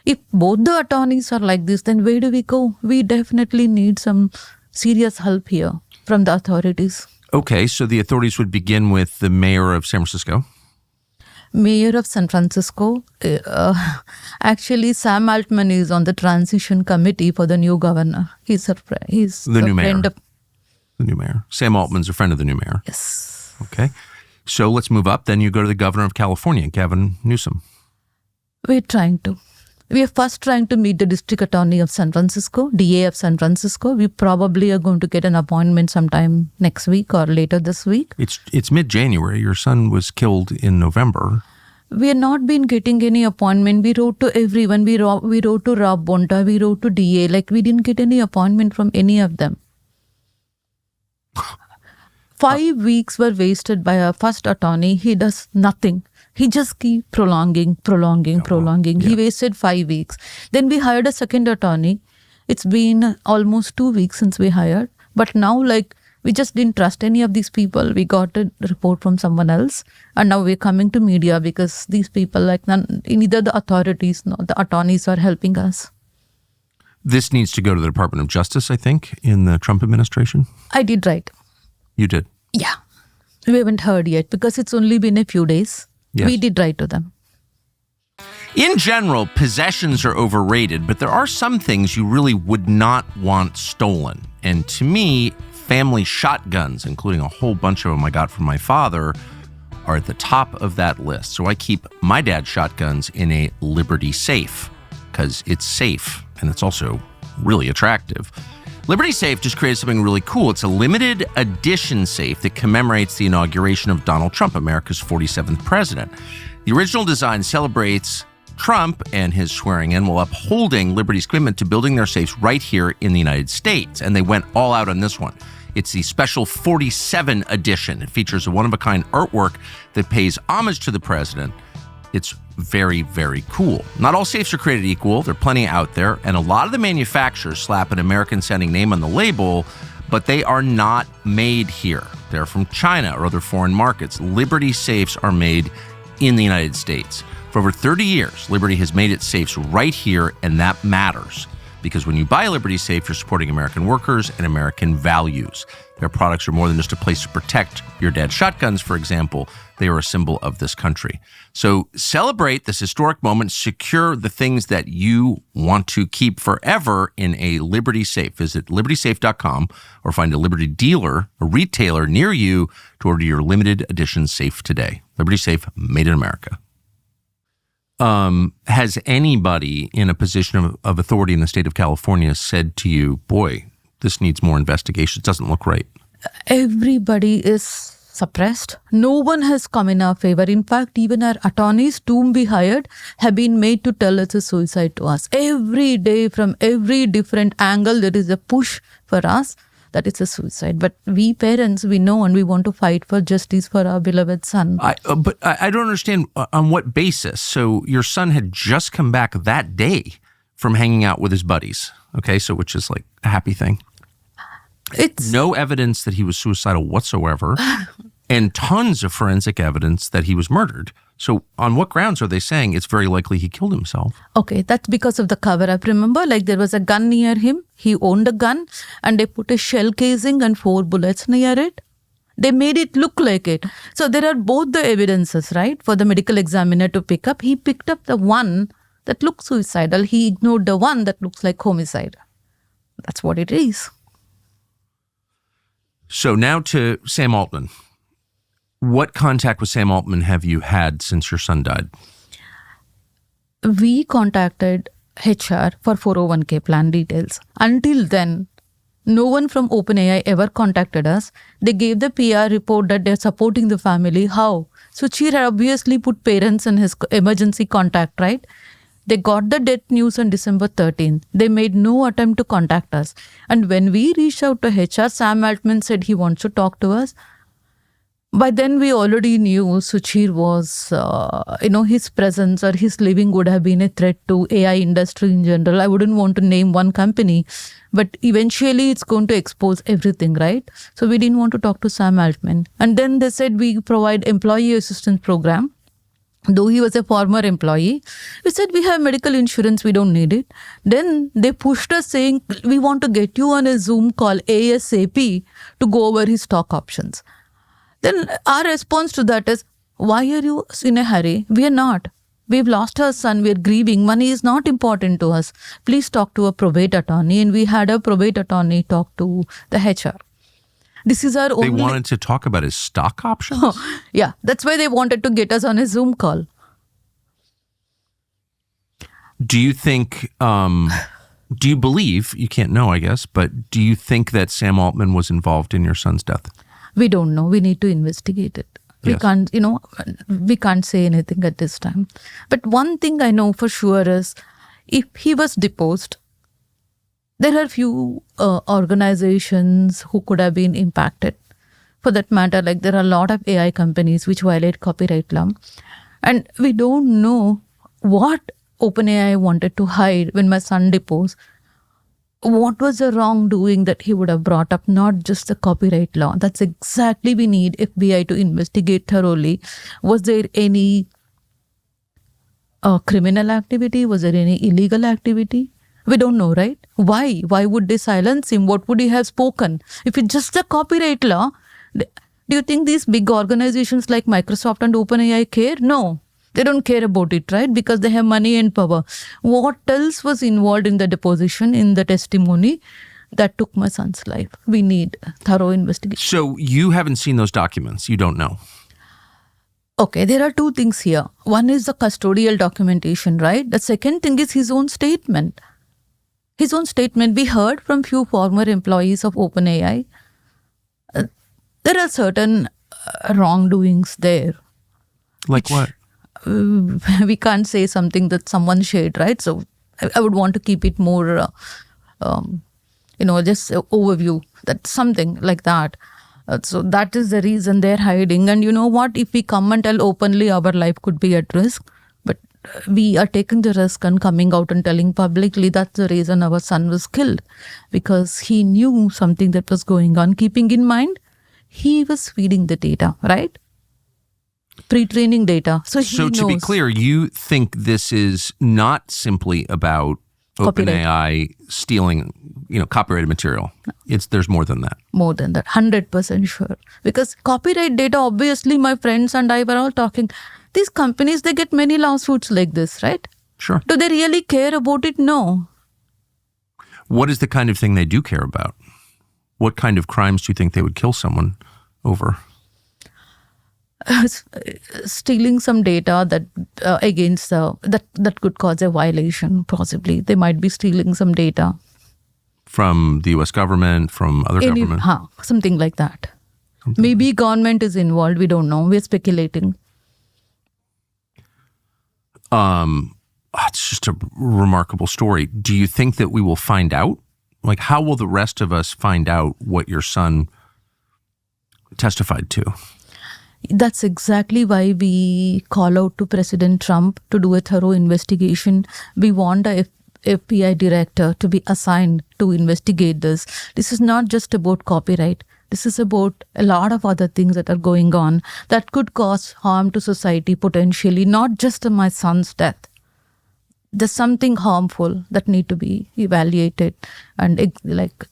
If both the attorneys are like this, then where do we go? We definitely need some serious help here from the authorities. Okay, so the authorities would begin with the mayor of San Francisco. Mayor of San Francisco. Actually, Sam Altman is on the transition committee for the new governor. He's a The new mayor. friend of... The new mayor. Sam Altman's a friend of the new mayor. Yes. Okay. So let's move up. Then you go to the governor of California, Gavin Newsom. We're trying to. We are first trying to meet the district attorney of San Francisco, DA of San Francisco. We probably are going to get an appointment sometime next week or later this week. It's mid-January. Your son was killed in November. We have not been getting any appointment. We wrote to everyone. We wrote to Rob Bonta. We wrote to DA. Like, we didn't get any appointment from any of them. 5 weeks were wasted by our first attorney. He does nothing. He just keeps prolonging. Yeah. He wasted 5 weeks. Then we hired a second attorney. It's been almost 2 weeks since we hired. But now, like, We just didn't trust any of these people. We got a report from someone else. And now we're coming to media because these people, like neither the authorities nor the attorneys are helping us. This needs to go to the Department of Justice, I think, in the Trump administration. I did write. You did? Yeah. We haven't heard yet because it's only been a few days. Yes. We did write to them. In general, possessions are overrated, but there are some things you really would not want stolen. And to me, family shotguns, including a whole bunch of them I got from my father, are at the top of that list. So I keep my dad's shotguns in a Liberty safe because it's safe and it's also really attractive. Liberty Safe just created something really cool. It's a limited edition safe that commemorates the inauguration of Donald Trump, America's 47th president. The original design celebrates Trump and his swearing in while upholding Liberty's commitment to building their safes right here in the United States. And they went all out on this one. It's the special 47 edition. It features a one-of-a-kind artwork that pays homage to the president. It's very, very cool. Not all safes are created equal. There are plenty out there. And a lot of the manufacturers slap an American-sounding name on the label, but they are not made here. They're from China or other foreign markets. Liberty safes are made in the United States. For over 30 years, Liberty has made its safes right here, and that matters. Because when you buy a Liberty safe, you're supporting American workers and American values. Their products are more than just a place to protect your dad's shotguns, for example. They are a symbol of this country. So celebrate this historic moment. Secure the things that you want to keep forever in a Liberty safe. Visit libertysafe.com or find a Liberty dealer, a retailer near you to order your limited edition safe today. Liberty Safe, made in America. Has anybody in a position of authority in the state of California said to you, boy, this needs more investigation, it doesn't look right? Everybody is suppressed. No one has come in our favor. In fact, even our attorneys, whom we hired, have been made to tell it's a suicide to us. Every day, from every different angle, there is a push for us that it's a suicide. But we parents, we know, and we want to fight for justice for our beloved son. But I don't understand on what basis. So your son had just come back that day from hanging out with his buddies, okay? So which is like a happy thing. It's no evidence that he was suicidal whatsoever, and tons of forensic evidence that he was murdered. So on what grounds are they saying it's very likely he killed himself? Okay, that's because of the cover-up. Remember, like there was a gun near him. He owned a gun and they put a shell casing and 4 bullets near it. They made it look like it. So there are both the evidences, right, for the medical examiner to pick up. He picked up the one that looks suicidal. He ignored the one that looks like homicide. That's what it is. So now to Sam Altman. What contact with Sam Altman have you had since your son died? We contacted HR for 401k plan details. Until then, no one from OpenAI ever contacted us. They gave the PR report that they're supporting the family. How? Suchir had obviously put parents in his emergency contact, right? They got the death news on December 13th. They made no attempt to contact us. And when we reached out to HR, Sam Altman said he wants to talk to us. By then, we already knew Suchir was, his presence or his living would have been a threat to AI industry in general. I wouldn't want to name one company, but eventually it's going to expose everything, right? So we didn't want to talk to Sam Altman. And then they said we provide employee assistance program. Though he was a former employee, we said we have medical insurance, we don't need it. Then they pushed us saying, we want to get you on a Zoom call ASAP to go over his stock options. Then our response to that is, why are you in a hurry? We are not. We've lost our son. We're grieving. Money is not important to us. Please talk to a probate attorney. And we had a probate attorney talk to the HR. This is our only... They wanted to talk about his stock options? Yeah, that's why they wanted to get us on a Zoom call. Do you think, do you believe, you can't know, I guess, but do you think that Sam Altman was involved in your son's death? We don't know. We need to investigate it. We can't, we can't say anything at this time. But one thing I know for sure is if he was deposed, there are few organizations who could have been impacted. For that matter, like there are a lot of AI companies which violate copyright law. And we don't know what OpenAI wanted to hide when my son deposed. what was the wrongdoing that he would have brought up, not just the copyright law. That's exactly we need FBI to investigate thoroughly. Was there any criminal activity? Was there any illegal activity? We don't know, right? Why? Why would they silence him? What would he have spoken? If it's just the copyright law, do you think these big organizations like Microsoft and OpenAI care? No. They don't care about it, right? Because they have money and power. What else was involved in the deposition, in the testimony that took my son's life? We need thorough investigation. So you haven't seen those documents. You don't know. Okay, there are two things here. One is the custodial documentation, right? The second thing is his own statement. His own statement, we heard from few former employees of OpenAI. There are certain wrongdoings there. Like what? We can't say something that someone shared, right? So I would want to keep it more, just overview, that something like that. So that is the reason they're hiding. And you know what? If we come and tell openly, our life could be at risk. But we are taking the risk and coming out and telling publicly. That's the reason our son was killed. Because he knew something that was going on. Keeping in mind, he was feeding the data, right? Pre-training data. So to be clear, you think this is not simply about OpenAI stealing, copyrighted material. There's more than that. More than that, 100% sure. Because copyright data, obviously, my friends and I were all talking. These companies, they get many lawsuits like this, right? Sure. Do they really care about it? No. What is the kind of thing they do care about? What kind of crimes do you think they would kill someone over? Stealing some data that against that could cause a violation. Possibly they might be stealing some data from the U.S. government, from other government, something like that. Maybe government is involved. We don't know. We're speculating. It's just a remarkable story. Do you think that we will find out? Like, how will the rest of us find out what your son testified to? That's exactly why we call out to President Trump to do a thorough investigation. We want a FBI director to be assigned to investigate this. This is not just about copyright. This is about a lot of other things that are going on that could cause harm to society potentially, not just my son's death. There's something harmful that need to be evaluated and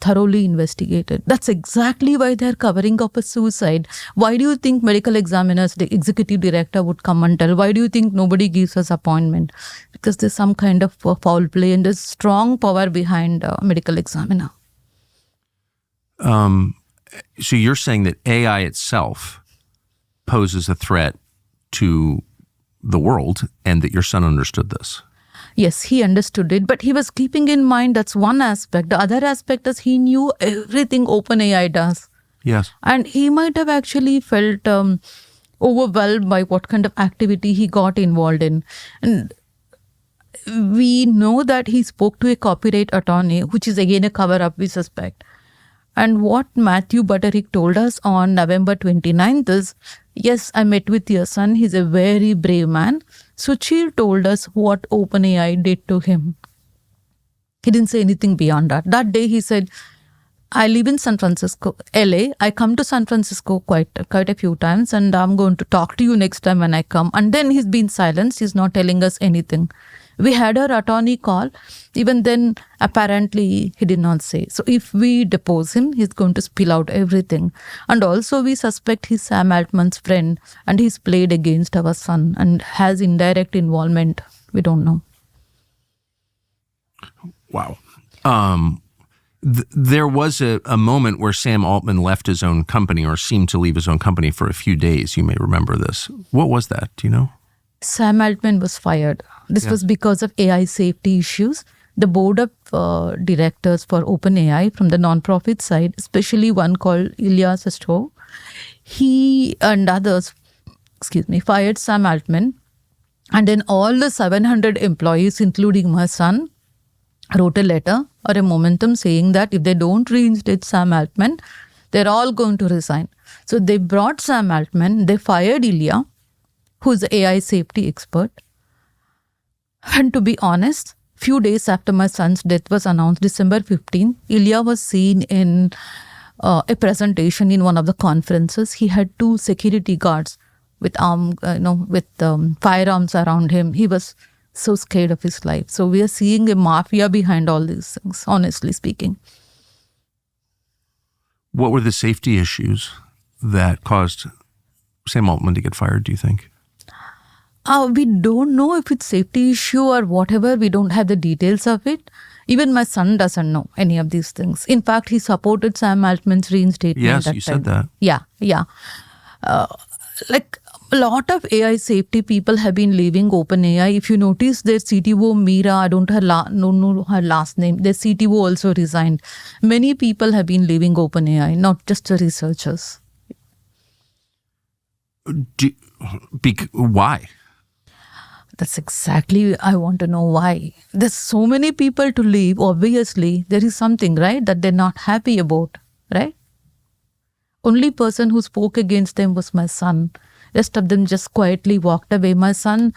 thoroughly investigated. That's exactly why they're covering up a suicide. Why do you think medical examiners, the executive director would come and tell? Why do you think nobody gives us appointment? Because there's some kind of foul play and there's strong power behind medical examiner. So you're saying that AI itself poses a threat to the world and that your son understood this? Yes, he understood it, but he was keeping in mind that's one aspect. The other aspect is he knew everything OpenAI does. Yes. And he might have actually felt overwhelmed by what kind of activity he got involved in. And we know that he spoke to a copyright attorney, which is again a cover-up, we suspect. And what Matthew Butterick told us on November 29th is, yes, I met with your son. He's a very brave man. Suchir told us what OpenAI did to him. He didn't say anything beyond that. That day he said, I live in San Francisco, LA. I come to San Francisco quite a few times and I'm going to talk to you next time when I come. And then he's been silenced. He's not telling us anything. We had our attorney call. Even then, apparently, he did not say. So if we depose him, he's going to spill out everything. And also, we suspect he's Sam Altman's friend and he's played against our son and has indirect involvement. We don't know. Wow. There was a moment where Sam Altman left his own company or seemed to leave his own company for a few days. You may remember this. What was that? Do you know? Sam Altman was fired. This was because of AI safety issues. The board of directors for OpenAI from the nonprofit side, especially one called Ilya Sastro, he and others, fired Sam Altman. And then all the 700 employees, including my son, wrote a letter or a momentum saying that if they don't reinstate Sam Altman, they're all going to resign. So they brought Sam Altman, they fired Ilya, who's the AI safety expert. And to be honest, Few days after my son's death was announced, December 15, Ilya was seen in a presentation in one of the conferences. He had 2 security guards with firearms around him. He was so scared of his life. So we are seeing a mafia behind all these things, honestly speaking. What were the safety issues that caused Sam Altman to get fired, do you think? We don't know if it's safety issue or whatever. We don't have the details of it. Even my son doesn't know any of these things. In fact, he supported Sam Altman's reinstatement. Yes, you said that. Yeah. Like a lot of AI safety people have been leaving OpenAI. If you notice, their CTO Mira, I don't know her last name. Their CTO also resigned. Many people have been leaving OpenAI, not just the researchers. Why? That's exactly, I want to know why. There's so many people to leave. Obviously, there is something, right, that they're not happy about, right? Only person who spoke against them was my son. Rest of them just quietly walked away. My son,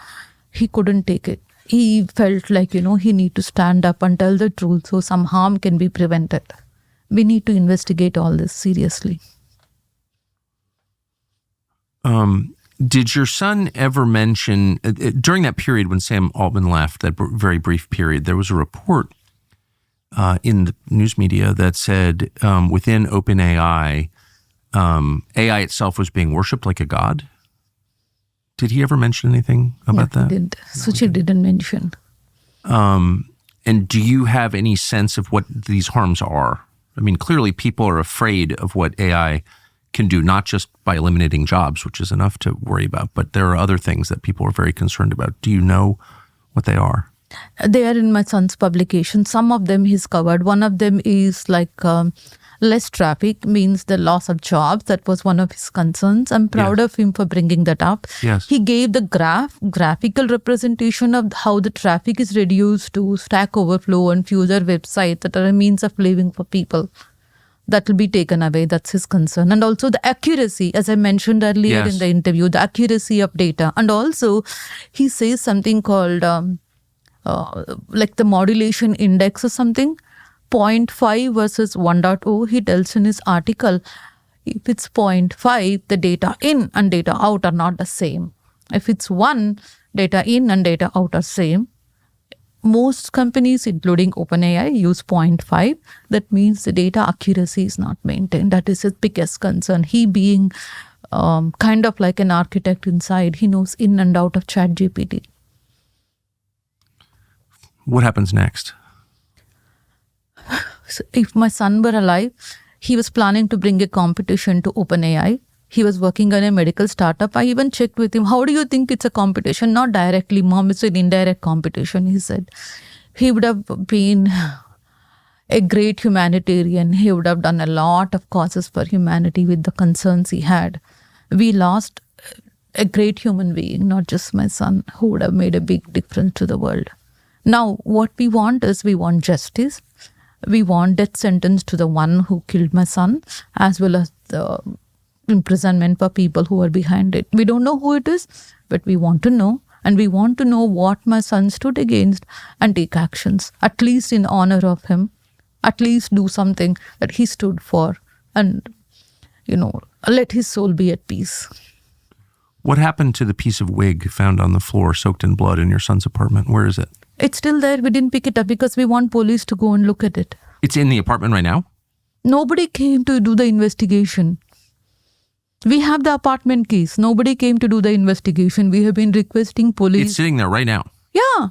he couldn't take it. He felt like, he need to stand up and tell the truth so some harm can be prevented. We need to investigate all this seriously. Did your son ever mention, during that period when Sam Altman left, that very brief period, there was a report in the news media that said within OpenAI, AI itself was being worshipped like a god? Did he ever mention anything about that? He didn't. Suchir didn't mention. And do you have any sense of what these harms are? I mean, clearly people are afraid of what AI can do, not just by eliminating jobs, which is enough to worry about, but there are other things that people are very concerned about. Do you know what they are? They are in my son's publication. Some of them he's covered. One of them is like less traffic means the loss of jobs. That was one of his concerns. I'm proud of him for bringing that up. Yes. He gave the graphical representation of how the traffic is reduced to Stack Overflow and fewer websites that are a means of living for people. That will be taken away. That's his concern. And also the accuracy, as I mentioned earlier in the interview, the accuracy of data. And also he says something called like the modulation index or something, 0.5 versus 1.0. He tells in his article, if it's 0.5, the data in and data out are not the same. If it's 1, data in and data out are same. Most companies, including OpenAI, use 0.5. That means the data accuracy is not maintained. That is his biggest concern. He being kind of like an architect inside, he knows in and out of ChatGPT. What happens next? So if my son were alive, he was planning to bring a competition to OpenAI. He was working on a medical startup. I even checked with him, how do you think it's a competition? Not directly, Mom, it's an indirect competition, he said. He would have been a great humanitarian. He would have done a lot of causes for humanity with the concerns he had. We lost a great human being, not just my son, who would have made a big difference to the world. Now, what we want is we want justice. We want death sentence to the one who killed my son, as well as the imprisonment for people who are behind it. We don't know who it is, but we want to know. And we want to know what my son stood against and take actions, at least in honor of him, at least do something that he stood for and, let his soul be at peace. What happened to the piece of wig found on the floor soaked in blood in your son's apartment? Where is it? It's still there. We didn't pick it up because we want police to go and look at it. It's in the apartment right now? Nobody came to do the investigation. We have the apartment keys. Nobody came to do the investigation. We have been requesting police. It's sitting there right now? Yeah.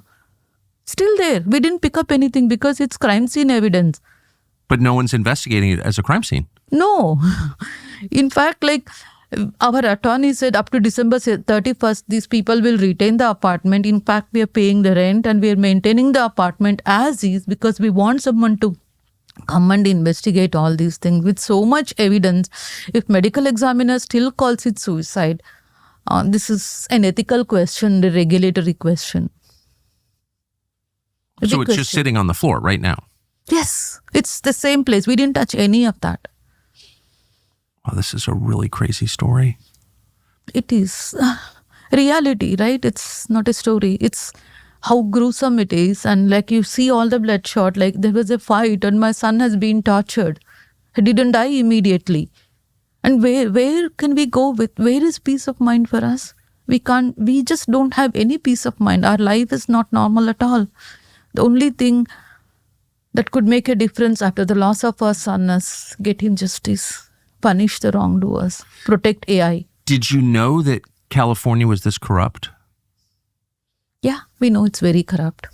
Still there. We didn't pick up anything because it's crime scene evidence. But no one's investigating it as a crime scene? No. In fact, our attorney said up to December 31st, these people will retain the apartment. In fact, we are paying the rent and we are maintaining the apartment as is because we want someone to come and investigate all these things with so much evidence. If medical examiner still calls it suicide, this is an ethical question, a regulatory question. So it's just sitting on the floor right now? Yes, it's the same place. We didn't touch any of that. Oh, this is a really crazy story. It is reality, right? It's not a story. It's how gruesome it is. And like you see all the bloodshot, like there was a fight and my son has been tortured. He didn't die immediately. And where can we go with, where is peace of mind for us? We just don't have any peace of mind. Our life is not normal at all. The only thing that could make a difference after the loss of our son is get him justice, punish the wrongdoers, protect AI. Did you know that California was this corrupt? Yeah, we know it's very corrupt.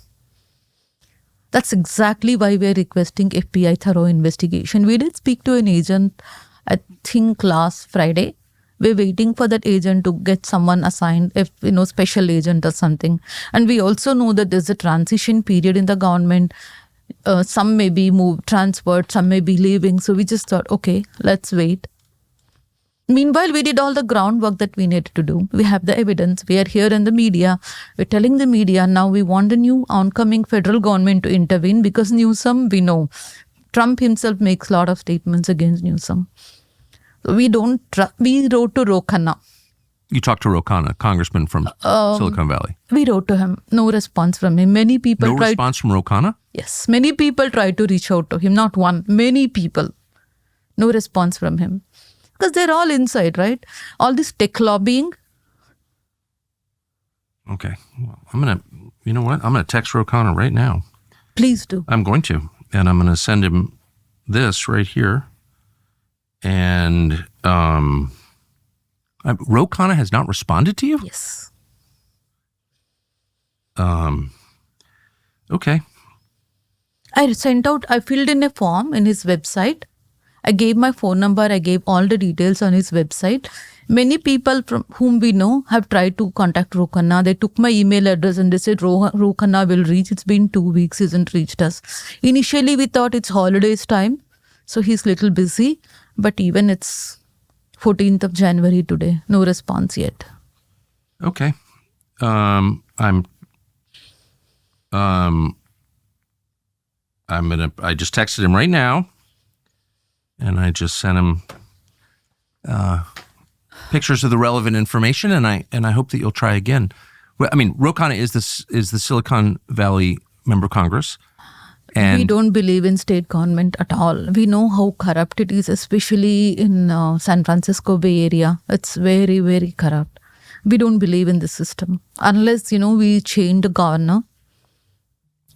That's exactly why we're requesting FBI thorough investigation. We did speak to an agent, I think last Friday. We're waiting for that agent to get someone assigned, if special agent or something. And we also know that there's a transition period in the government. Some may be transferred, some may be leaving. So we just thought, okay, let's wait. Meanwhile, we did all the groundwork that we needed to do. We have the evidence. We are here in the media. We're telling the media now we want the new oncoming federal government to intervene because Newsom, we know. Trump himself makes a lot of statements against Newsom. So we wrote to Khanna. You talked to Khanna, congressman from Silicon Valley. We wrote to him. No response from him. Many people No response from Khanna? Yes. Many people tried to reach out to him. Not one. Many people. No response from him. Because they're all inside, right? All this tech lobbying. Okay. Well, you know what? I'm going to text Khanna right now. Please do. I'm going to. And I'm going to send him this right here. And Khanna has not responded to you? Yes. Okay. I filled in a form in his website. I gave my phone number. I gave all the details on his website. Many people from whom we know have tried to contact Khanna. They took my email address and they said, Khanna will reach. It's been 2 weeks. He hasn't reached us. Initially, we thought it's holidays time. So he's little busy. But even it's 14th of January today. No response yet. Okay. I just texted him right now. And I just sent him pictures of the relevant information, and I hope that you'll try again. Well, I mean, Khanna is the Silicon Valley member of Congress, and we don't believe in state government at all. We know how corrupt it is, especially in San Francisco Bay Area. It's very, very corrupt. We don't believe in the system unless we change the governor.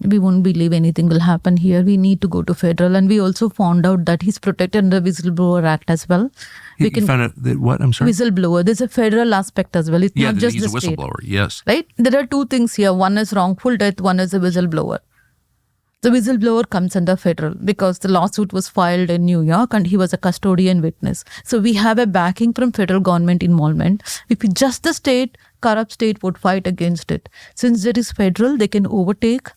We won't believe anything will happen here. We need to go to federal. And we also found out that he's protected under Whistleblower Act as well. You found out that what? I'm sorry? Whistleblower. There's a federal aspect as well. It's not just he's the a state. whistleblower, yes. Right? There are two things here. One is wrongful death. One is a whistleblower. The whistleblower comes under federal because the lawsuit was filed in New York and he was a custodian witness. So we have a backing from federal government involvement. If just the state, corrupt state would fight against it. Since there is federal, they can overtake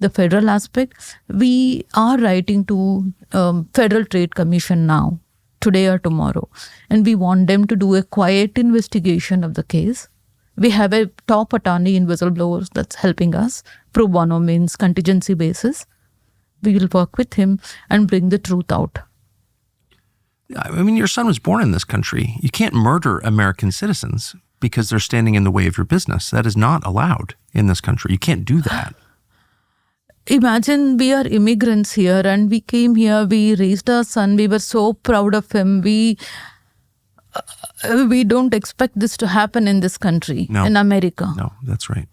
the federal aspect. We are writing to Federal Trade Commission now, today or tomorrow, and we want them to do a quiet investigation of the case. We have a top attorney in Whistleblowers that's helping us. Pro bono means contingency basis. We will work with him and bring the truth out. I mean, your son was born in this country. You can't murder American citizens because they're standing in the way of your business. That is not allowed in this country. You can't do that. Imagine we are immigrants here and we came here, we raised our son, we were so proud of him. We don't expect this to happen in this country, in America. No, that's right.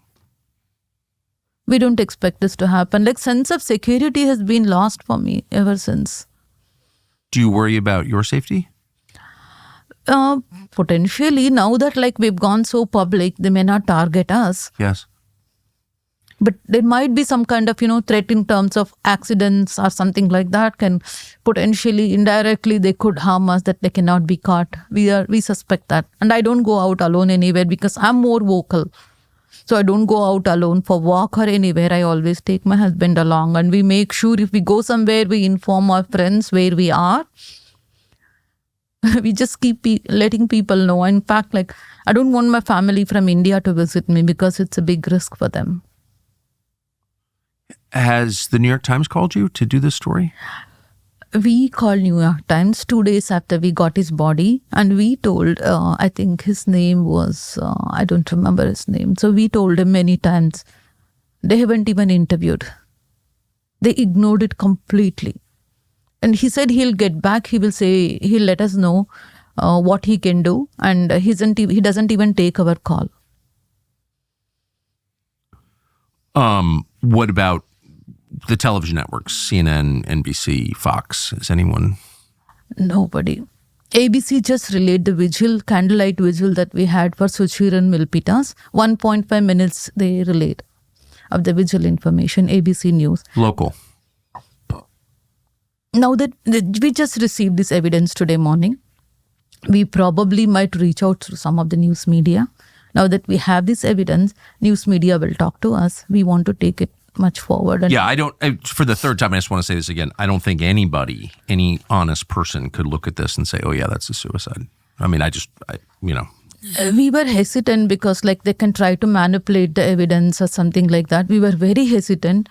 We don't expect this to happen. Like, sense of security has been lost for me ever since. Do you worry about your safety? Potentially, now that we've gone so public, they may not target us. Yes. But there might be some kind of, threat in terms of accidents or something like that can potentially, indirectly, they could harm us, that they cannot be caught. We suspect that. And I don't go out alone anywhere because I'm more vocal. So I don't go out alone for walk or anywhere. I always take my husband along, and we make sure if we go somewhere, we inform our friends where we are. We just keep letting people know. In fact, I don't want my family from India to visit me because it's a big risk for them. Has the New York Times called you to do this story? We called New York Times 2 days after we got his body, and we told, I think his name was, I don't remember his name. So we told him many times, They haven't even interviewed. They ignored it completely. And he said he'll get back. He will say, he'll let us know what he can do. And he doesn't even take our call. What about the television networks, CNN, NBC, Fox? Is anyone? Nobody. ABC just relayed the candlelight vigil that we had for Suchir and Milpitas. 1.5 minutes they relayed of the vigil information, ABC News. Local. Now that we just received this evidence today morning, we probably might reach out to some of the news media. Now that we have this evidence, news media will talk to us. We want to take it much forward. And for the third time, I just want to say this again. I don't think anybody, any honest person could look at this and say, oh yeah, that's a suicide. I mean, we were hesitant because they can try to manipulate the evidence or something like that. We were very hesitant.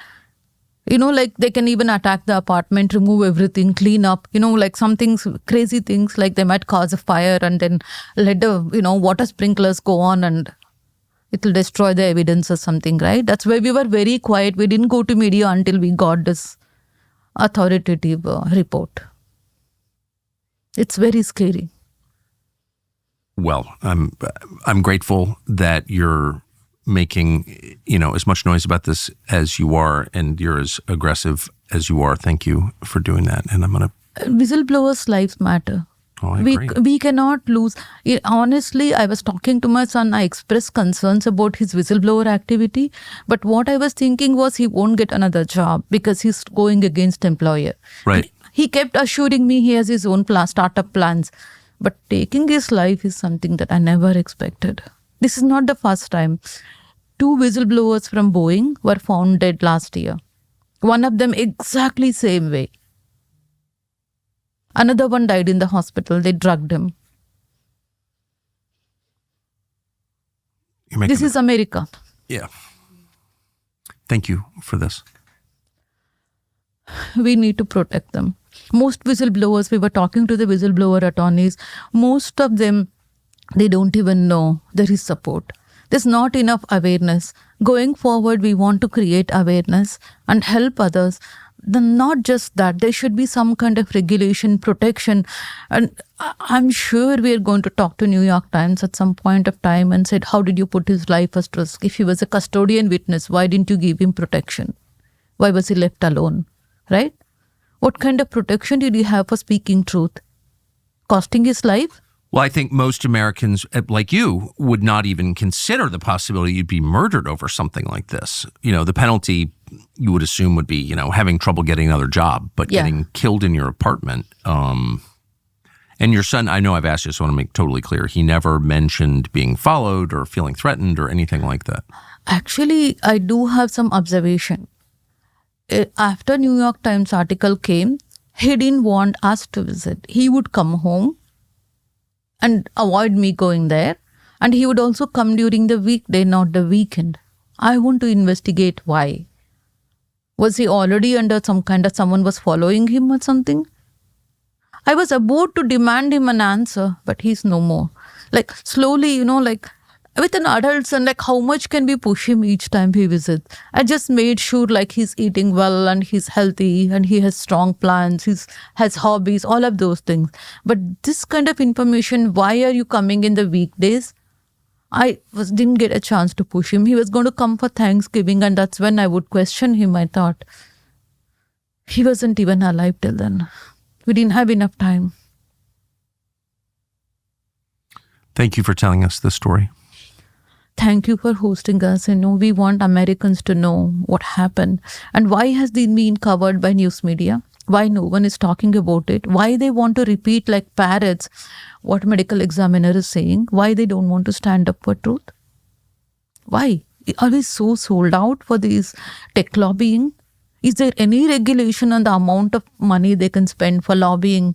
They can even attack the apartment, remove everything, clean up, some things, crazy things, they might cause a fire and then let the, water sprinklers go on and it will destroy the evidence or something, right? That's why we were very quiet. We didn't go to media until we got this authoritative report. It's very scary. Well, I'm grateful that you're making, as much noise about this as you are, and you're as aggressive as you are. Thank you for doing that. And I'm going to... Whistleblowers' lives matter. Oh, I agree. We cannot lose. Honestly, I was talking to my son. I expressed concerns about his whistleblower activity. But what I was thinking was he won't get another job because he's going against employer. Right. He kept assuring me he has his own startup plans. But taking his life is something that I never expected. This is not the first time. 2 whistleblowers from Boeing were found dead last year. One of them exactly same way. Another one died in the hospital. They drugged him. This is America. Yeah. Thank you for this. We need to protect them. Most whistleblowers, we were talking to the whistleblower attorneys, most of them, they don't even know there is support. There's not enough awareness. Going forward, we want to create awareness and help others. Then not just that, there should be some kind of regulation, protection. And I'm sure we are going to talk to New York Times at some point of time and said, how did you put his life at risk? If he was a custodian witness, why didn't you give him protection? Why was he left alone? Right? What kind of protection did he have for speaking truth? Costing his life? Well, I think most Americans, like you, would not even consider the possibility you'd be murdered over something like this. The penalty you would assume would be, having trouble getting another job, but getting killed in your apartment. And your son, I know I've asked you, so I want to make totally clear, he never mentioned being followed or feeling threatened or anything like that. Actually, I do have some observation. After New York Times article came, he didn't want us to visit. He would come home and avoid me going there. And he would also come during the weekday, not the weekend. I want to investigate why. Was he already under some kind of someone was following him or something? I was about to demand him an answer, but he's no more. Slowly, with an adult son, how much can we push him each time he visits? I just made sure he's eating well and he's healthy and he has strong plans, he has hobbies, all of those things. But this kind of information, why are you coming in the weekdays? I didn't get a chance to push him. He was going to come for Thanksgiving and that's when I would question him. I thought he wasn't even alive till then. We didn't have enough time. Thank you for telling us this story. Thank you for hosting us. We want Americans to know what happened and why has this been covered by news media? Why no one is talking about it? Why they want to repeat like parrots what medical examiner is saying? Why they don't want to stand up for truth? Why? Are we so sold out for this tech lobbying? Is there any regulation on the amount of money they can spend for lobbying?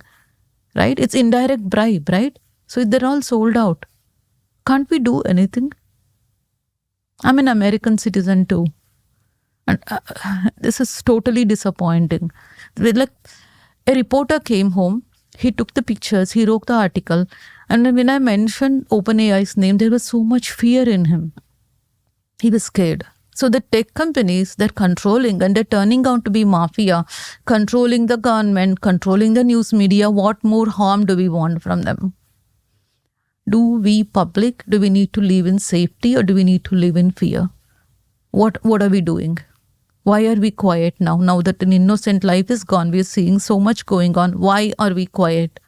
Right? It's indirect bribe, right? So they're all sold out. Can't we do anything? I'm an American citizen too. And this is totally disappointing. A reporter came home, he took the pictures, he wrote the article, and when I mentioned OpenAI's name, there was so much fear in him. He was scared. So the tech companies, they're controlling and they're turning out to be mafia, controlling the government, controlling the news media. What more harm do we want from them? Do we public, do we need to live in safety or do we need to live in fear? What are we doing? Why are we quiet now? Now that an innocent life is gone, we're seeing so much going on. Why are we quiet?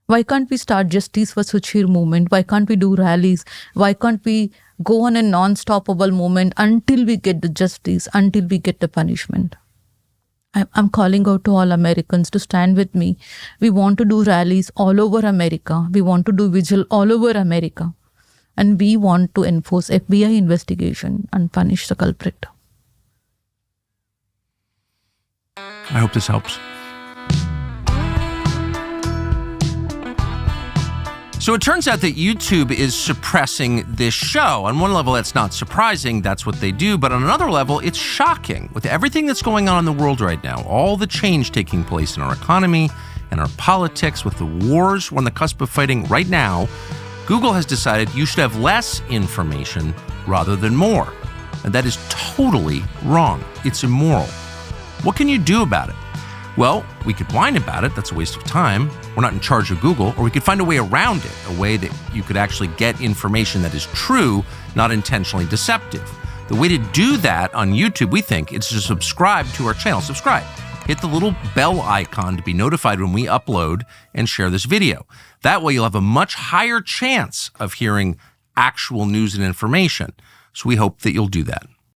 Why can't we start Justice for Suchir movement? Why can't we do rallies? Why can't we go on a non-stoppable movement until we get the justice, until we get the punishment? I'm calling out to all Americans to stand with me. We want to do rallies all over America. We want to do vigil all over America. And we want to enforce FBI investigation and punish the culprit. I hope this helps. So it turns out that YouTube is suppressing this show. On one level, that's not surprising. That's what they do. But on another level, it's shocking. With everything that's going on in the world right now, all the change taking place in our economy and our politics, with the wars we're on the cusp of fighting right now, Google has decided you should have less information rather than more. And that is totally wrong. It's immoral. What can you do about it? Well, we could whine about it. That's a waste of time. We're not in charge of Google. Or we could find a way around it, a way that you could actually get information that is true, not intentionally deceptive. The way to do that on YouTube, we think, is to subscribe to our channel. Subscribe. Hit the little bell icon to be notified when we upload and share this video. That way you'll have a much higher chance of hearing actual news and information. So we hope that you'll do that.